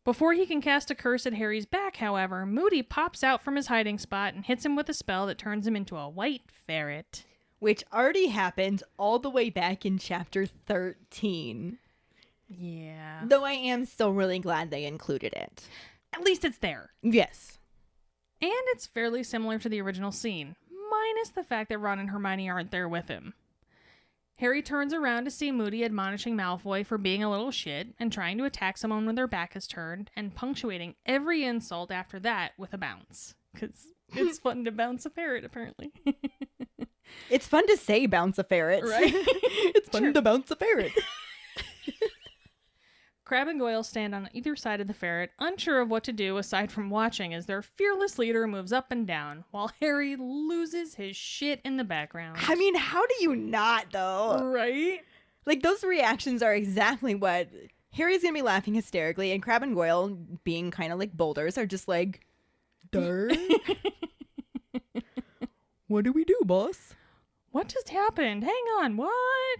Before he can cast a curse at Harry's back, however, Moody pops out from his hiding spot and hits him with a spell that turns him into a white ferret. Which already happened all the way back in Chapter 13. Yeah. Though I am still really glad they included it. At least it's there. Yes. And it's fairly similar to the original scene, minus the fact that Ron and Hermione aren't there with him. Harry turns around to see Moody admonishing Malfoy for being a little shit and trying to attack someone when their back is turned, and punctuating every insult after that with a bounce. Because it's fun to bounce a ferret, apparently. It's fun to say bounce a ferret. Right? It's fun to bounce a ferret. Crabbe and Goyle stand on either side of the ferret, unsure of what to do aside from watching as their fearless leader moves up and down, while Harry loses his shit in the background. I mean, how do you not, though? Right? Like, those reactions are exactly what... Harry's gonna be laughing hysterically, and Crabbe and Goyle, being kind of like boulders, are just like, Durr. What do we do, boss? What just happened? Hang on, what?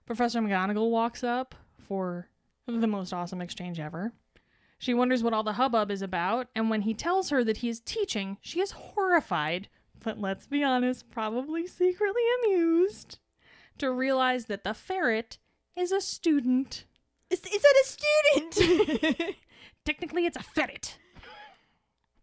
Professor McGonagall walks up for the most awesome exchange ever. She wonders what all the hubbub is about, and when he tells her that he is teaching, she is horrified, but let's be honest, probably secretly amused, to realize that the ferret is a student. Is that a student? Technically, it's a ferret.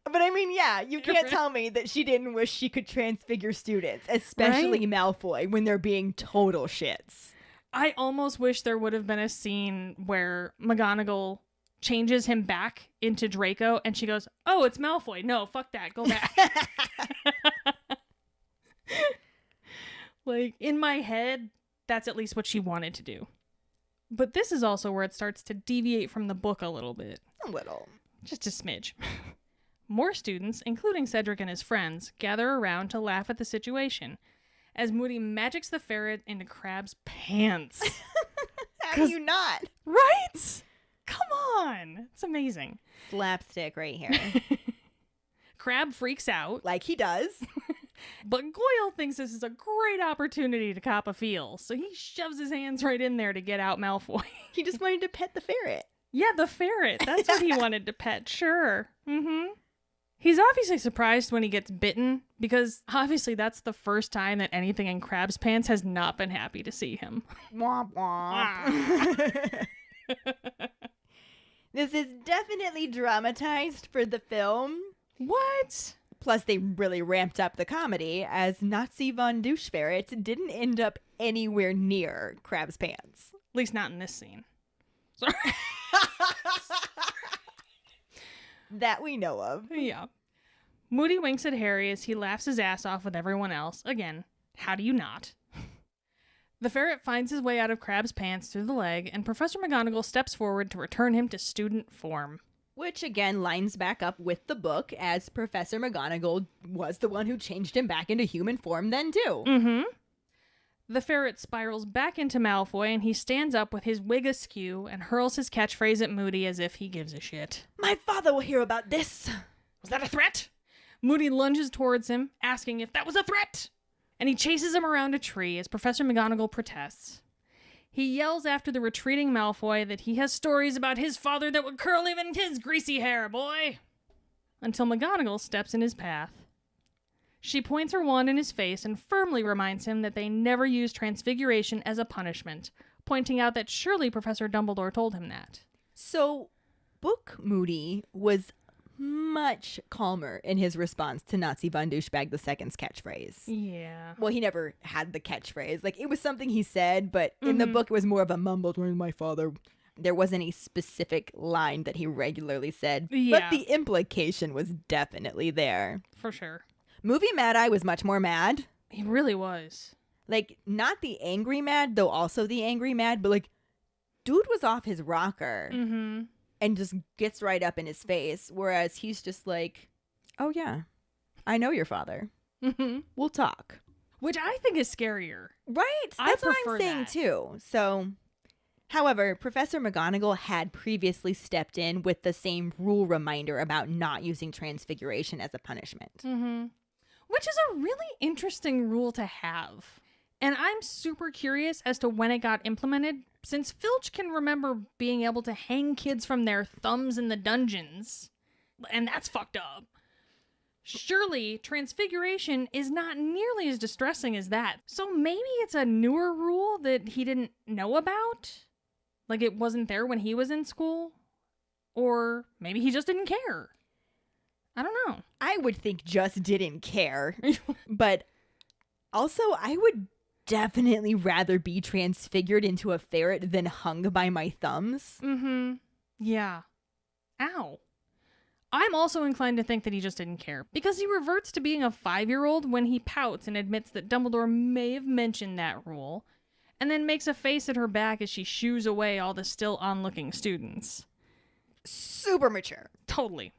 But I mean, yeah, you can't tell me that she didn't wish she could transfigure students, especially Malfoy, when they're being total shits. I almost wish there would have been a scene where McGonagall changes him back into Draco and she goes, "Oh, it's Malfoy. No, fuck that. Go back." Like, in my head, that's at least what she wanted to do. But this is also where it starts to deviate from the book a little bit. A little. Just a smidge. More students, including Cedric and his friends, gather around to laugh at the situation as Moody magics the ferret into Crab's pants. How do you not? Right? Come on. It's amazing. Slapstick right here. Crab freaks out. Like he does. But Goyle thinks this is a great opportunity to cop a feel, so he shoves his hands right in there to get out Malfoy. He just wanted to pet the ferret. Yeah, the ferret. That's what he wanted to pet, sure. Mm-hmm. He's obviously surprised when he gets bitten, because obviously that's the first time that anything in Crab's pants has not been happy to see him. Womp womp. This is definitely dramatized for the film. What? Plus, they really ramped up the comedy, as Nazi von Doucheferret didn't end up anywhere near Crab's pants. At least not in this scene. Sorry. That we know of. Yeah. Moody winks at Harry as he laughs his ass off with everyone else. Again, how do you not? The ferret finds his way out of Crab's pants through the leg, and Professor McGonagall steps forward to return him to student form. Which, again, lines back up with the book, as Professor McGonagall was the one who changed him back into human form then, too. Mm-hmm. The ferret spirals back into Malfoy, and he stands up with his wig askew and hurls his catchphrase at Moody as if he gives a shit. My father will hear about this. Was that a threat? Moody lunges towards him, asking if that was a threat, and he chases him around a tree as Professor McGonagall protests. He yells after the retreating Malfoy that he has stories about his father that would curl even his greasy hair, boy! Until McGonagall steps in his path. She points her wand in his face and firmly reminds him that they never use transfiguration as a punishment, pointing out that surely Professor Dumbledore told him that. So, Book Moody was much calmer in his response to Nazi von Douchebag II's catchphrase. Yeah. Well, he never had the catchphrase. Like, it was something he said, but in the book it was more of a mumbled, my father. There wasn't a specific line that he regularly said, but the implication was definitely there. For sure. Movie Mad Eye was much more mad. He really was. Like, not the angry mad, though also the angry mad, but like, dude was off his rocker. Mm-hmm. And just gets right up in his face, whereas he's just like, oh yeah, I know your father. Mm-hmm. We'll talk. Which I think is scarier. Right? That's what I'm saying too. So, however, Professor McGonagall had previously stepped in with the same rule reminder about not using transfiguration as a punishment. Mm-hmm. Which is a really interesting rule to have. And I'm super curious as to when it got implemented, since Filch can remember being able to hang kids from their thumbs in the dungeons. And that's fucked up. Surely, transfiguration is not nearly as distressing as that. So maybe it's a newer rule that he didn't know about? Like it wasn't there when he was in school? Or maybe he just didn't care. I don't know. I would think just didn't care. But also, I would definitely rather be transfigured into a ferret than hung by my thumbs. Mm-hmm. Yeah. Ow. I'm also inclined to think that he just didn't care, because he reverts to being a 5-year-old when he pouts and admits that Dumbledore may have mentioned that rule, and then makes a face at her back as she shoos away all the still onlooking students. Super mature. Totally.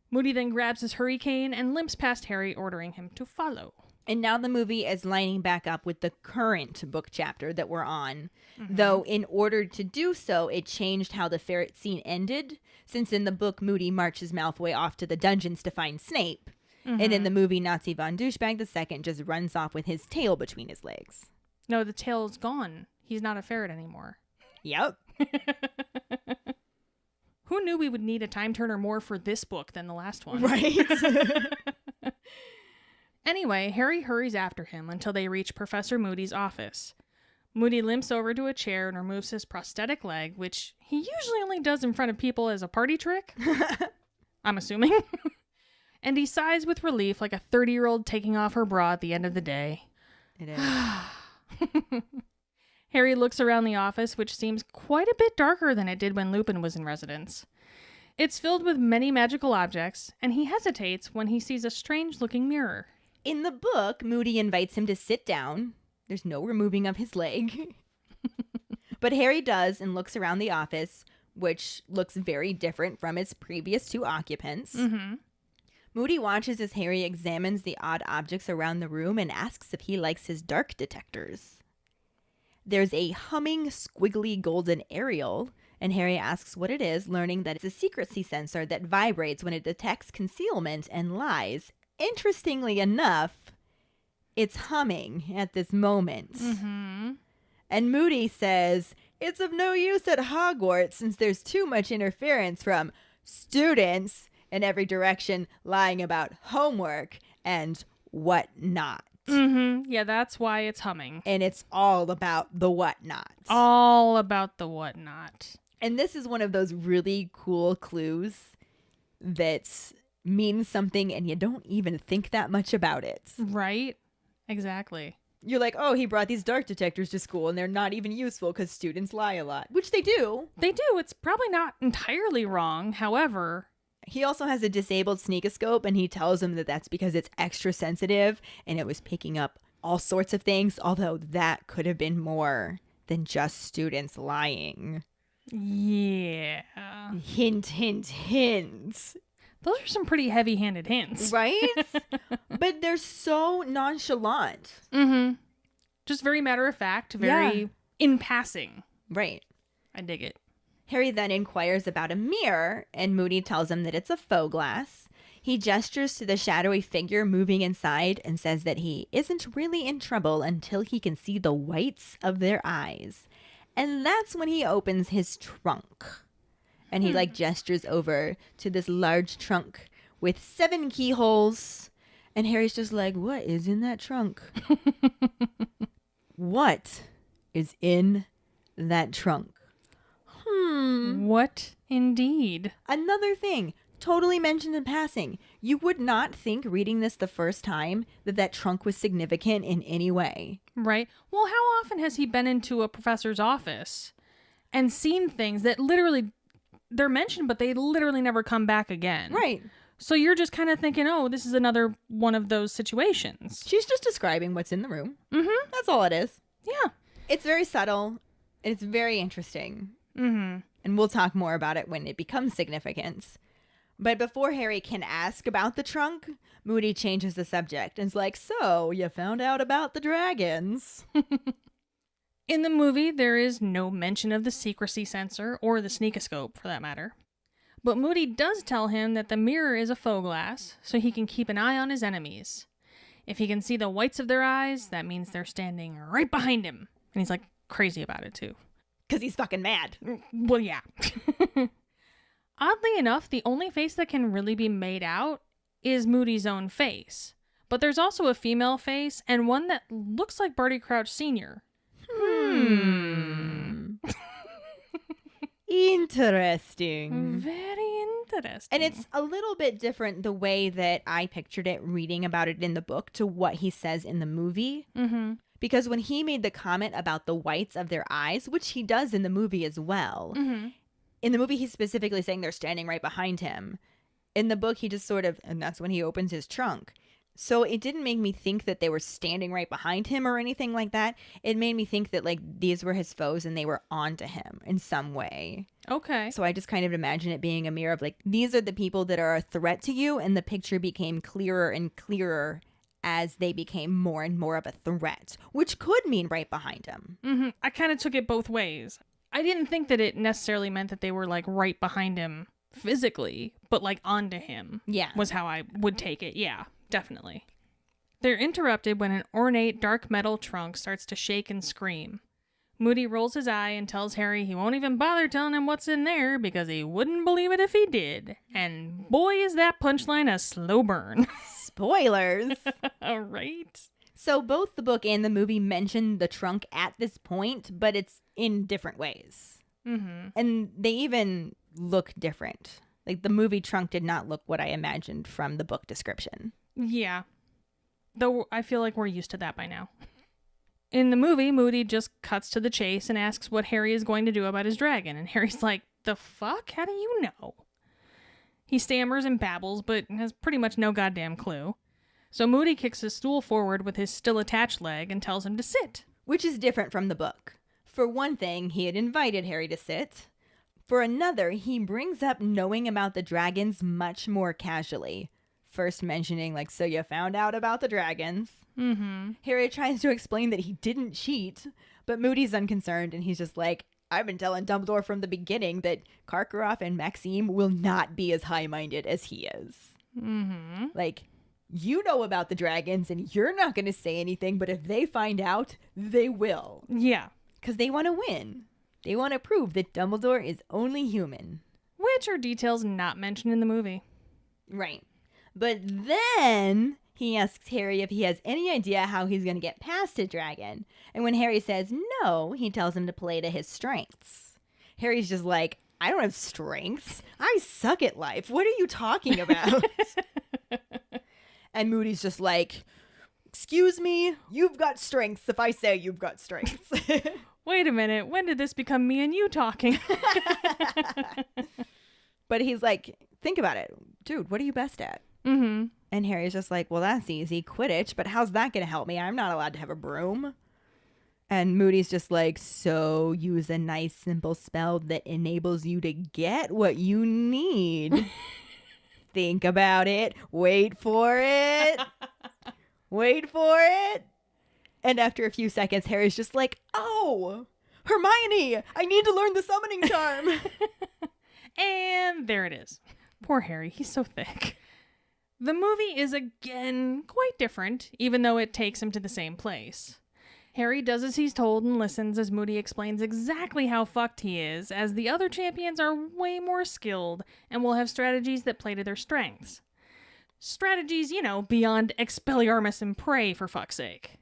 Moody then grabs his hurricane and limps past Harry, ordering him to follow. And now the movie is lining back up with the current book chapter that we're on. Mm-hmm. Though in order to do so, it changed how the ferret scene ended, since in the book, Moody marches Malfoy off to the dungeons to find Snape. Mm-hmm. And in the movie, Nazi von Douchebag II just runs off with his tail between his legs. No, the tail's gone. He's not a ferret anymore. Yep. Who knew we would need a time turner more for this book than the last one? Right. Anyway, Harry hurries after him until they reach Professor Moody's office. Moody limps over to a chair and removes his prosthetic leg, which he usually only does in front of people as a party trick. I'm assuming. And he sighs with relief like a 30-year-old taking off her bra at the end of the day. It is. Harry looks around the office, which seems quite a bit darker than it did when Lupin was in residence. It's filled with many magical objects, and he hesitates when he sees a strange-looking mirror. In the book, Moody invites him to sit down. There's no removing of his leg. But Harry does and looks around the office, which looks very different from its previous 2 occupants. Mm-hmm. Moody watches as Harry examines the odd objects around the room and asks if he likes his dark detectors. There's a humming, squiggly golden aerial, and Harry asks what it is, learning that it's a secrecy sensor that vibrates when it detects concealment and lies. Interestingly enough, it's humming at this moment. Mm-hmm. And Moody says, it's of no use at Hogwarts since there's too much interference from students in every direction lying about homework and whatnot. Mm-hmm. Yeah, that's why it's humming. And it's all about the whatnot. All about the whatnot. And this is one of those really cool clues that means something and you don't even think that much about it. Right? Exactly. You're like, oh, he brought these dark detectors to school and they're not even useful because students lie a lot, which they do. They do. It's probably not entirely wrong. However, he also has a disabled sneakoscope and he tells him that that's because it's extra sensitive and it was picking up all sorts of things, although that could have been more than just students lying. yeah. Hint, hint, hint. Those are some pretty heavy-handed hints. Right? But they're so nonchalant. Mm-hmm. Just very matter-of-fact, very in passing. Right. I dig it. Harry then inquires about a mirror, and Moody tells him that it's a faux glass. He gestures to the shadowy figure moving inside and says that he isn't really in trouble until he can see the whites of their eyes. And that's when he opens his trunk. And he gestures over to this large trunk with 7 keyholes. And Harry's just like, what is in that trunk? What is in that trunk? What indeed? Another thing, totally mentioned in passing. You would not think reading this the first time that trunk was significant in any way. Right. Well, how often has he been into a professor's office and seen things that literally, they're mentioned, but they literally never come back again? Right. So you're just kind of thinking, oh, this is another one of those situations. She's just describing what's in the room. Mm-hmm. That's all it is. Yeah. It's very subtle. And it's very interesting. Mm-hmm. And we'll talk more about it when it becomes significant. But before Harry can ask about the trunk, Moody changes the subject and's like, so, you found out about the dragons. In the movie, there is no mention of the secrecy sensor or the sneakoscope, for that matter. But Moody does tell him that the mirror is a faux glass, so he can keep an eye on his enemies. If he can see the whites of their eyes, that means they're standing right behind him. And he's like crazy about it, too. Because he's fucking mad. Well, yeah. Oddly enough, the only face that can really be made out is Moody's own face. But there's also a female face and one that looks like Barty Crouch Sr. Interesting. Very interesting. And it's a little bit different the way that I pictured it reading about it in the book to what he says in the movie. Mm-hmm. Because when he made the comment about the whites of their eyes, which he does in the movie as well, in the movie he's specifically saying they're standing right behind him. In the book he just sort of, and that's when he opens his trunk. So it didn't make me think that they were standing right behind him or anything like that. It made me think that these were his foes and they were onto him in some way. Okay. So I just kind of imagine it being a mirror of these are the people that are a threat to you, and the picture became clearer and clearer as they became more and more of a threat, which could mean right behind him. Mm-hmm. I kind of took it both ways. I didn't think that it necessarily meant that they were right behind him physically, but onto him. Yeah. Was how I would take it. Yeah, definitely. They're interrupted when an ornate dark metal trunk starts to shake and scream. Moody rolls his eye and tells Harry he won't even bother telling him what's in there because he wouldn't believe it if he did. And boy, is that punchline a slow burn. Spoilers. Right? So both the book and the movie mention the trunk at this point, but it's in different ways. Mm-hmm. And they even look different. The movie trunk did not look what I imagined from the book description. Yeah. Though I feel like we're used to that by now. In the movie, Moody just cuts to the chase and asks what Harry is going to do about his dragon. And Harry's like, the fuck? How do you know? He stammers and babbles, but has pretty much no goddamn clue. So Moody kicks his stool forward with his still attached leg and tells him to sit. Which is different from the book. For one thing, he had invited Harry to sit. For another, he brings up knowing about the dragons much more casually. First mentioning, like, so you found out about the dragons. Mm-hmm. Harry tries to explain that he didn't cheat, but Moody's unconcerned, and he's just like, I've been telling Dumbledore from the beginning that Karkaroff and Maxime will not be as high-minded as he is. Mm-hmm. Like, you know about the dragons, and you're not going to say anything, but if they find out, they will. Yeah. Because they want to win. They want to prove that Dumbledore is only human. Which are details not mentioned in the movie. Right. But then he asks Harry if he has any idea how he's going to get past a dragon. And when Harry says no, he tells him to play to his strengths. Harry's just like, I don't have strengths. I suck at life. What are you talking about? And Moody's just like, excuse me, you've got strengths if I say you've got strengths. Wait a minute, when did this become me and you talking? But he's like, think about it. Dude, what are you best at? Mm-hmm. And Harry's just like, well, that's easy. Quidditch, but how's that going to help me? I'm not allowed to have a broom. And Moody's just like, so use a nice simple spell that enables you to get what you need. Think about it. Wait for it. Wait for it. And after a few seconds, Harry's just like, oh, Hermione, I need to learn the summoning charm. And there it is. Poor Harry, he's so thick. The movie is again quite different, even though it takes him to the same place. Harry does as he's told and listens as Moody explains exactly how fucked he is, as the other champions are way more skilled and will have strategies that play to their strengths. Strategies, you know, beyond Expelliarmus and Prey, for fuck's sake.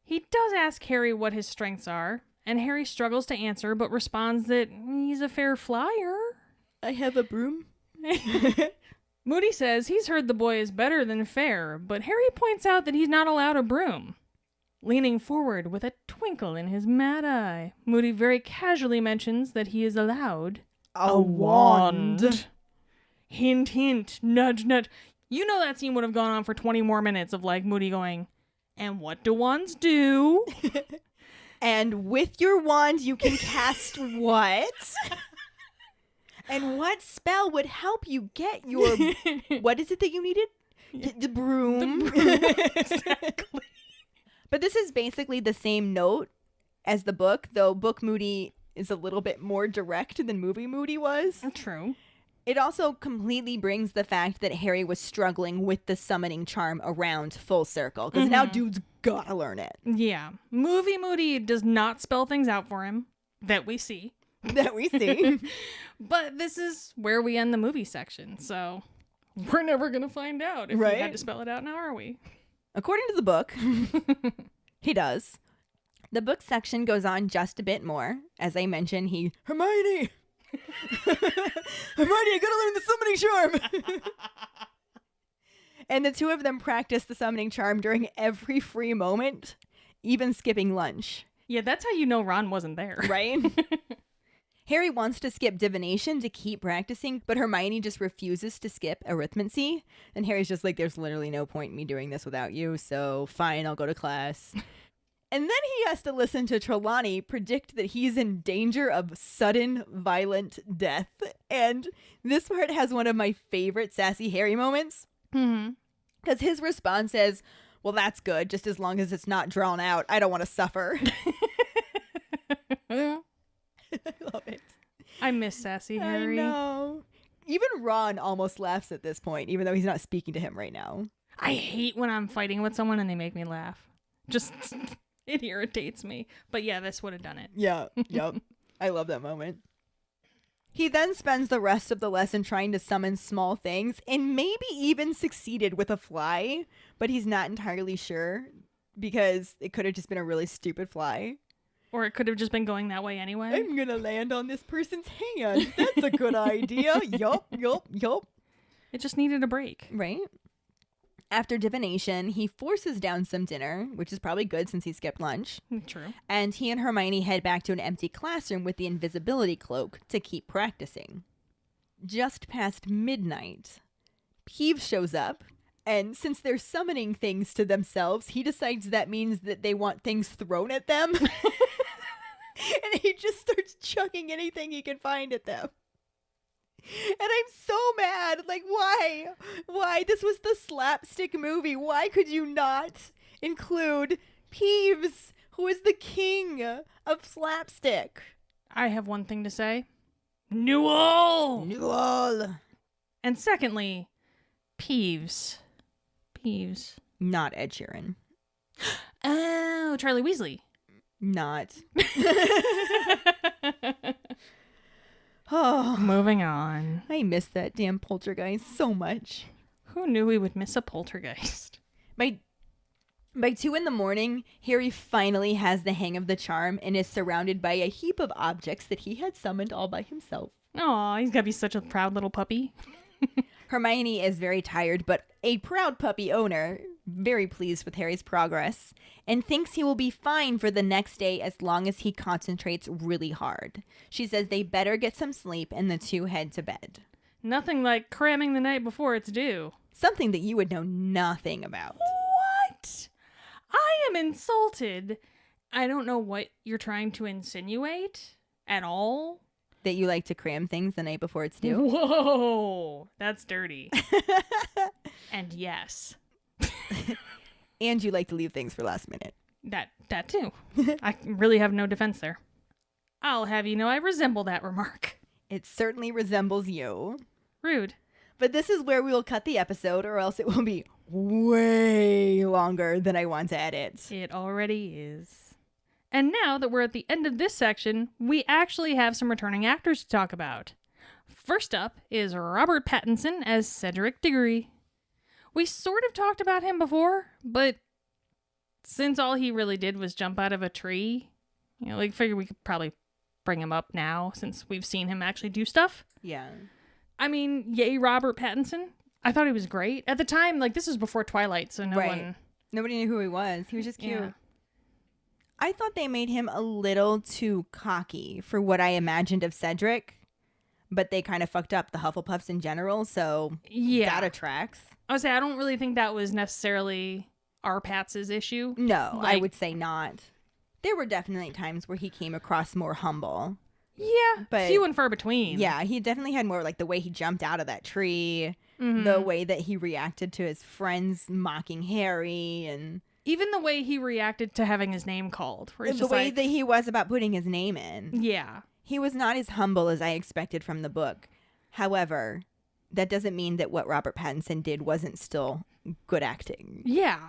He does ask Harry what his strengths are, and Harry struggles to answer but responds that he's a fair flyer. I have a broom. Moody says he's heard the boy is better than fair, but Harry points out that he's not allowed a broom. Leaning forward with a twinkle in his mad eye, Moody very casually mentions that he is allowed a wand. Hint, hint, nudge, nudge. You know that scene would have gone on for 20 more minutes of like Moody going, and what do wands do? And with your wand, you can cast what? And what spell would help you get your... What is it that you needed? The broom. The broom. Exactly. But this is basically the same note as the book, though book Moody is a little bit more direct than movie Moody was. True. It also completely brings the fact that Harry was struggling with the summoning charm around full circle, because now dude's gotta learn it. Yeah. Movie Moody does not spell things out for him, that we see. That we see. But this is where we end the movie section, so we're never going to find out if he had to spell it out now, are we? According to the book, he does. The book section goes on just a bit more. As I mentioned, Hermione! Hermione, I gotta learn the summoning charm! And the two of them practice the summoning charm during every free moment, even skipping lunch. Yeah, that's how you know Ron wasn't there. Right? Harry wants to skip divination to keep practicing, but Hermione just refuses to skip arithmancy. And Harry's just like, there's literally no point in me doing this without you, so fine, I'll go to class. And then he has to listen to Trelawney predict that he's in danger of sudden, violent death. And this part has one of my favorite sassy Harry moments. Because his response is, well, that's good, just as long as it's not drawn out. I don't want to suffer. I love it. I miss sassy Harry. I know. Even Ron almost laughs at this point, even though he's not speaking to him right now. I hate when I'm fighting with someone and they make me laugh. Just, it irritates me. But yeah, this would have done it. Yeah, yep. I love that moment. He then spends the rest of the lesson trying to summon small things and maybe even succeeded with a fly, but he's not entirely sure because it could have just been a really stupid fly. Or it could have just been going that way anyway. I'm gonna land on this person's hand. That's a good idea. Yup. It just needed a break. Right? After divination, he forces down some dinner, which is probably good since he skipped lunch. True. And he and Hermione head back to an empty classroom with the invisibility cloak to keep practicing. Just past midnight, Peeves shows up, and since they're summoning things to themselves, he decides that means that they want things thrown at them. And he just starts chucking anything he can find at them. And I'm so mad. Like, why? Why? This was the slapstick movie. Why could you not include Peeves, who is the king of slapstick? I have one thing to say. Newell! Newell. And secondly, Peeves. Peeves. Not Ed Sheeran. Oh, Charlie Weasley. Not. Oh, Moving on. I miss that damn poltergeist so much. Who knew we would miss a poltergeist? By 2 a.m, Harry finally has the hang of the charm and is surrounded by a heap of objects that he had summoned all by himself. Aw, he's gotta be such a proud little puppy. Hermione is very tired, but a proud puppy owner, very pleased with Harry's progress, and thinks he will be fine for the next day as long as he concentrates really hard. She says they better get some sleep and the two head to bed. Nothing like cramming the night before it's due. Something that you would know nothing about. What? I am insulted. I don't know what you're trying to insinuate at all. That you like to cram things the night before it's due? Whoa, that's dirty. And yes. And you like to leave things for last minute. That too. I really have no defense there. I'll have you know I resemble that remark. It certainly resembles you. Rude. But this is where we will cut the episode, or else it will be way longer than I want to edit. It already is. And now that we're at the end of this section, we actually have some returning actors to talk about. First up is Robert Pattinson as Cedric Diggory. We sort of talked about him before, but since all he really did was jump out of a tree, figure we could probably bring him up now since we've seen him actually do stuff. Yeah. I mean, yay, Robert Pattinson. I thought he was great. At the time, this was before Twilight, so nobody knew who he was. He was just cute. Yeah. I thought they made him a little too cocky for what I imagined of Cedric, but they kind of fucked up the Hufflepuffs in general, so that tracks. I would say I don't really think that was necessarily our Pats's issue. No, I would say not. There were definitely times where he came across more humble. Yeah, but few and far between. Yeah, he definitely had more the way he jumped out of that tree, the way that he reacted to his friends mocking Harry, and even the way he reacted to having his name called. The way that he was about putting his name in. Yeah. He was not as humble as I expected from the book. However, that doesn't mean that what Robert Pattinson did wasn't still good acting. Yeah.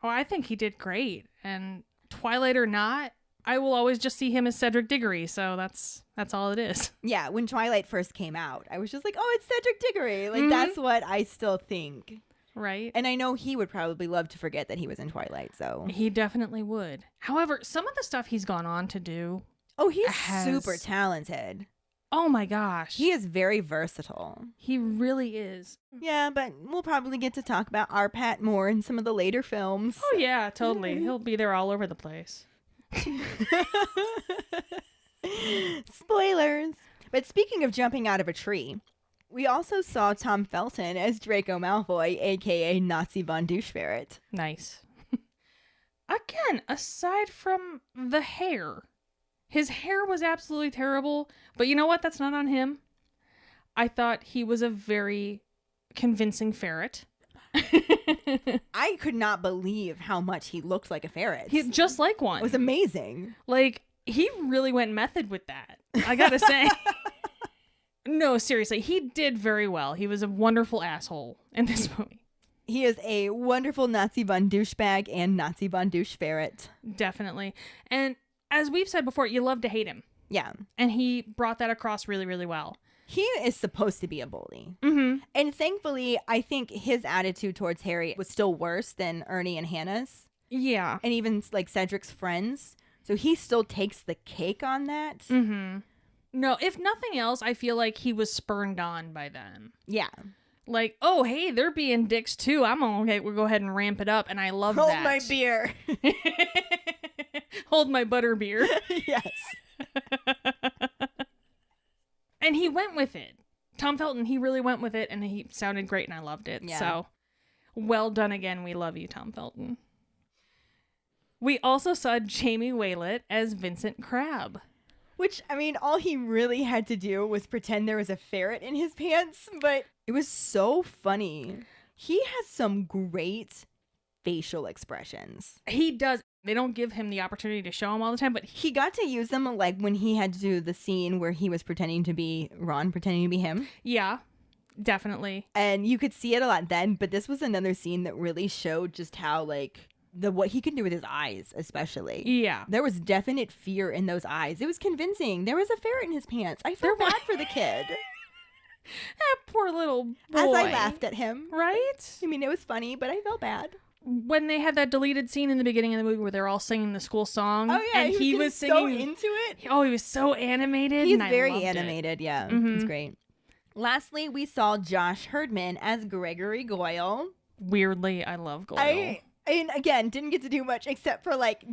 Oh, I think he did great. And Twilight or not, I will always just see him as Cedric Diggory, so that's all it is. Yeah, when Twilight first came out, I was just like, oh, it's Cedric Diggory. That's what I still think. Right. And I know he would probably love to forget that he was in Twilight, so. He definitely would. However, some of the stuff he's gone on to do. Oh, he's super talented. Oh my gosh. He is very versatile. He really is. Yeah, but we'll probably get to talk about our Pat more in some of the later films. Oh yeah, totally. He'll be there all over the place. Spoilers. But speaking of jumping out of a tree, we also saw Tom Felton as Draco Malfoy, aka Nazi von Doucheferret. Nice. Again, aside from the hair, his hair was absolutely terrible, but you know what? That's not on him. I thought he was a very convincing ferret. I could not believe how much he looked like a ferret. He's just like one. It was amazing. He really went method with that, I gotta say. No, seriously, he did very well. He was a wonderful asshole in this movie. He is a wonderful Nazi von douchebag and Nazi von douche ferret. Definitely. And as we've said before, you love to hate him. Yeah. And he brought that across really, really well. He is supposed to be a bully. Mm-hmm. And thankfully, I think his attitude towards Harry was still worse than Ernie and Hannah's. Yeah. And even Cedric's friends. So he still takes the cake on that. Mm-hmm. No, if nothing else, I feel like he was spurned on by them. Yeah. Oh, hey, they're being dicks too. We'll go ahead and ramp it up. And I love that. Hold my beer. Hold my butterbeer. Yes. And he went with it. Tom Felton, he really went with it, and he sounded great, and I loved it. Yeah. So, well done again. We love you, Tom Felton. We also saw Jamie Waylett as Vincent Crabbe. Which, I mean, all he really had to do was pretend there was a ferret in his pants, but it was so funny. He has some great facial expressions. He does. They don't give him the opportunity to show him all the time, but He got to use them, like, when he had to do the scene where he was pretending to be Ron, pretending to be him. yeah, definitely. And you could see it a lot then, but this was another scene that really showed just how, like, what he can do with his eyes, especially. Yeah. There was definite fear in those eyes. It was convincing. There was a ferret in his pants. I felt bad for the kid. That poor little boy. As I laughed at him. Right? I mean, it was funny, but I felt bad. When they had that deleted scene in the beginning of the movie where they're all singing the school song. Oh, yeah. And he was so singing. into it. Oh, he was so animated. He's and I very loved it. animated, yeah. Mhm. It's great. Lastly, we saw Josh Herdman as Gregory Goyle. Weirdly, I love Goyle. And again, didn't get to do much except for, like,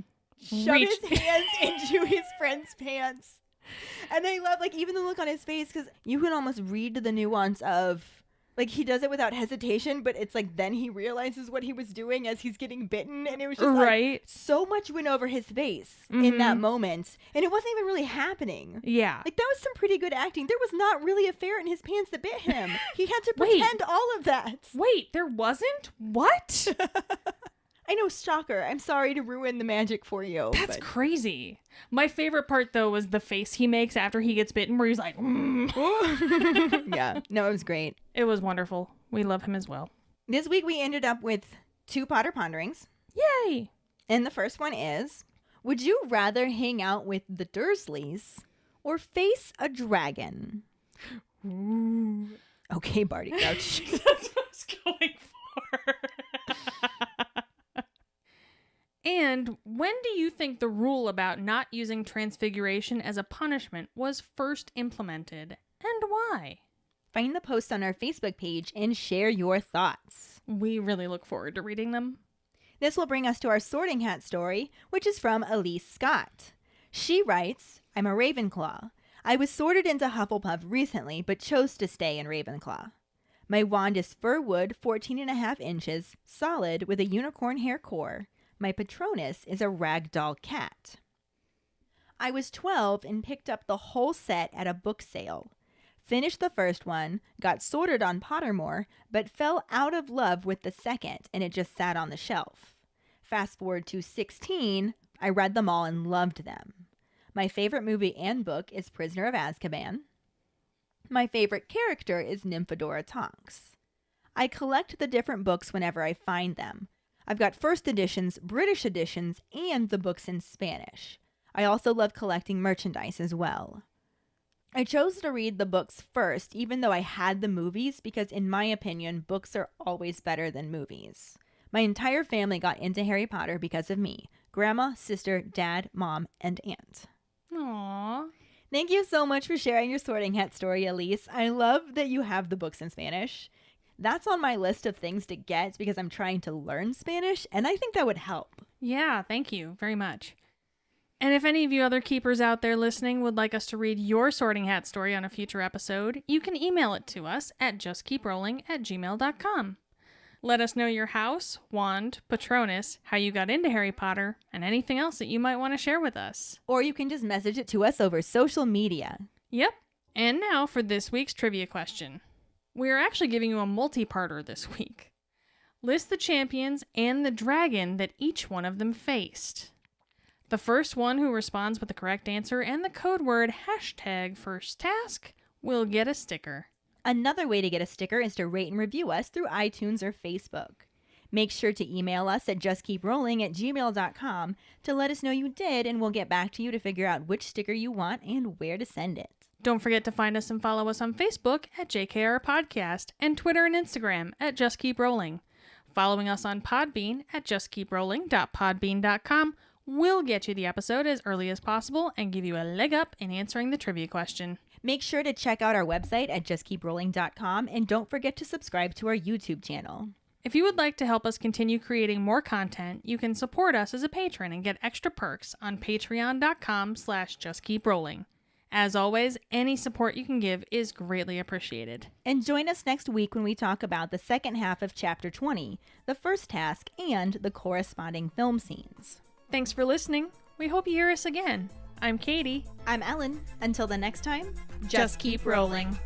shove Reach. his hands into his friend's pants. And I love, like, even the look on his face, because you can almost read the nuance of, like, he does it without hesitation, but it's like then he realizes what he was doing as he's getting bitten. And it was just, Right. like, so much went over his face in that moment. And it wasn't even really happening. Yeah. Like, that was some pretty good acting. There was not really a ferret in his pants that bit him. He had to Wait. pretend all of that. Wait, there wasn't? What? I know, shocker. I'm sorry to ruin the magic for you. That's but- crazy. My favorite part, though, was the face he makes after he gets bitten, where he's like, Yeah. No, it was great. It was wonderful. We love him as well. This week we ended up with 2 Potter Ponderings. Yay! And the first one is, would you rather hang out with the Dursleys or face a dragon? Ooh. Okay, Barty Crouch. That's what I was going for. And when do you think the rule about not using transfiguration as a punishment was first implemented, and why? Find the post on our Facebook page and share your thoughts. We really look forward to reading them. This will bring us to our Sorting Hat story, which is from Elise Scott. She writes, I'm a Ravenclaw. I was sorted into Hufflepuff recently, but chose to stay in Ravenclaw. My wand is fir wood, 14.5 inches, solid, with a unicorn hair core. My Patronus is a ragdoll cat. I was 12 and picked up the whole set at a book sale. Finished the first one, got sorted on Pottermore, but fell out of love with the second, and it just sat on the shelf. Fast forward to 16, I read them all and loved them. My favorite movie and book is Prisoner of Azkaban. My favorite character is Nymphadora Tonks. I collect the different books whenever I find them. I've got first editions, British editions, and the books in Spanish. I also love collecting merchandise as well. I chose to read the books first, even though I had the movies, because in my opinion, books are always better than movies. My entire family got into Harry Potter because of me. Grandma, sister, dad, mom, and aunt. Aww. Thank you so much for sharing your Sorting Hat story, Elise. I love that you have the books in Spanish. That's on my list of things to get because I'm trying to learn Spanish, and I think that would help. Yeah, thank you very much. And if any of you other keepers out there listening would like us to read your Sorting Hat story on a future episode, you can email it to us at justkeeprolling@gmail.com. Let us know your house, wand, Patronus, how you got into Harry Potter, and anything else that you might want to share with us. Or you can just message it to us over social media. Yep. And now for this week's trivia question. We're actually giving you a multi-parter this week. List the champions and the dragon that each one of them faced. The first one who responds with the correct answer and the code word #FirstTask will get a sticker. Another way to get a sticker is to rate and review us through iTunes or Facebook. Make sure to email us at justkeeprolling@gmail.com to let us know you did, and we'll get back to you to figure out which sticker you want and where to send it. Don't forget to find us and follow us on Facebook at JKR Podcast and Twitter and Instagram at Just Keep Rolling. Following us on Podbean at justkeeprolling.podbean.com will get you the episode as early as possible and give you a leg up in answering the trivia question. Make sure to check out our website at justkeeprolling.com, and don't forget to subscribe to our YouTube channel. If you would like to help us continue creating more content, you can support us as a patron and get extra perks on patreon.com/justkeeprolling. As always, any support you can give is greatly appreciated. And join us next week when we talk about the second half of Chapter 20, the first task, and the corresponding film scenes. Thanks for listening. We hope you hear us again. I'm Katie. I'm Ellen. Until the next time, Just keep rolling.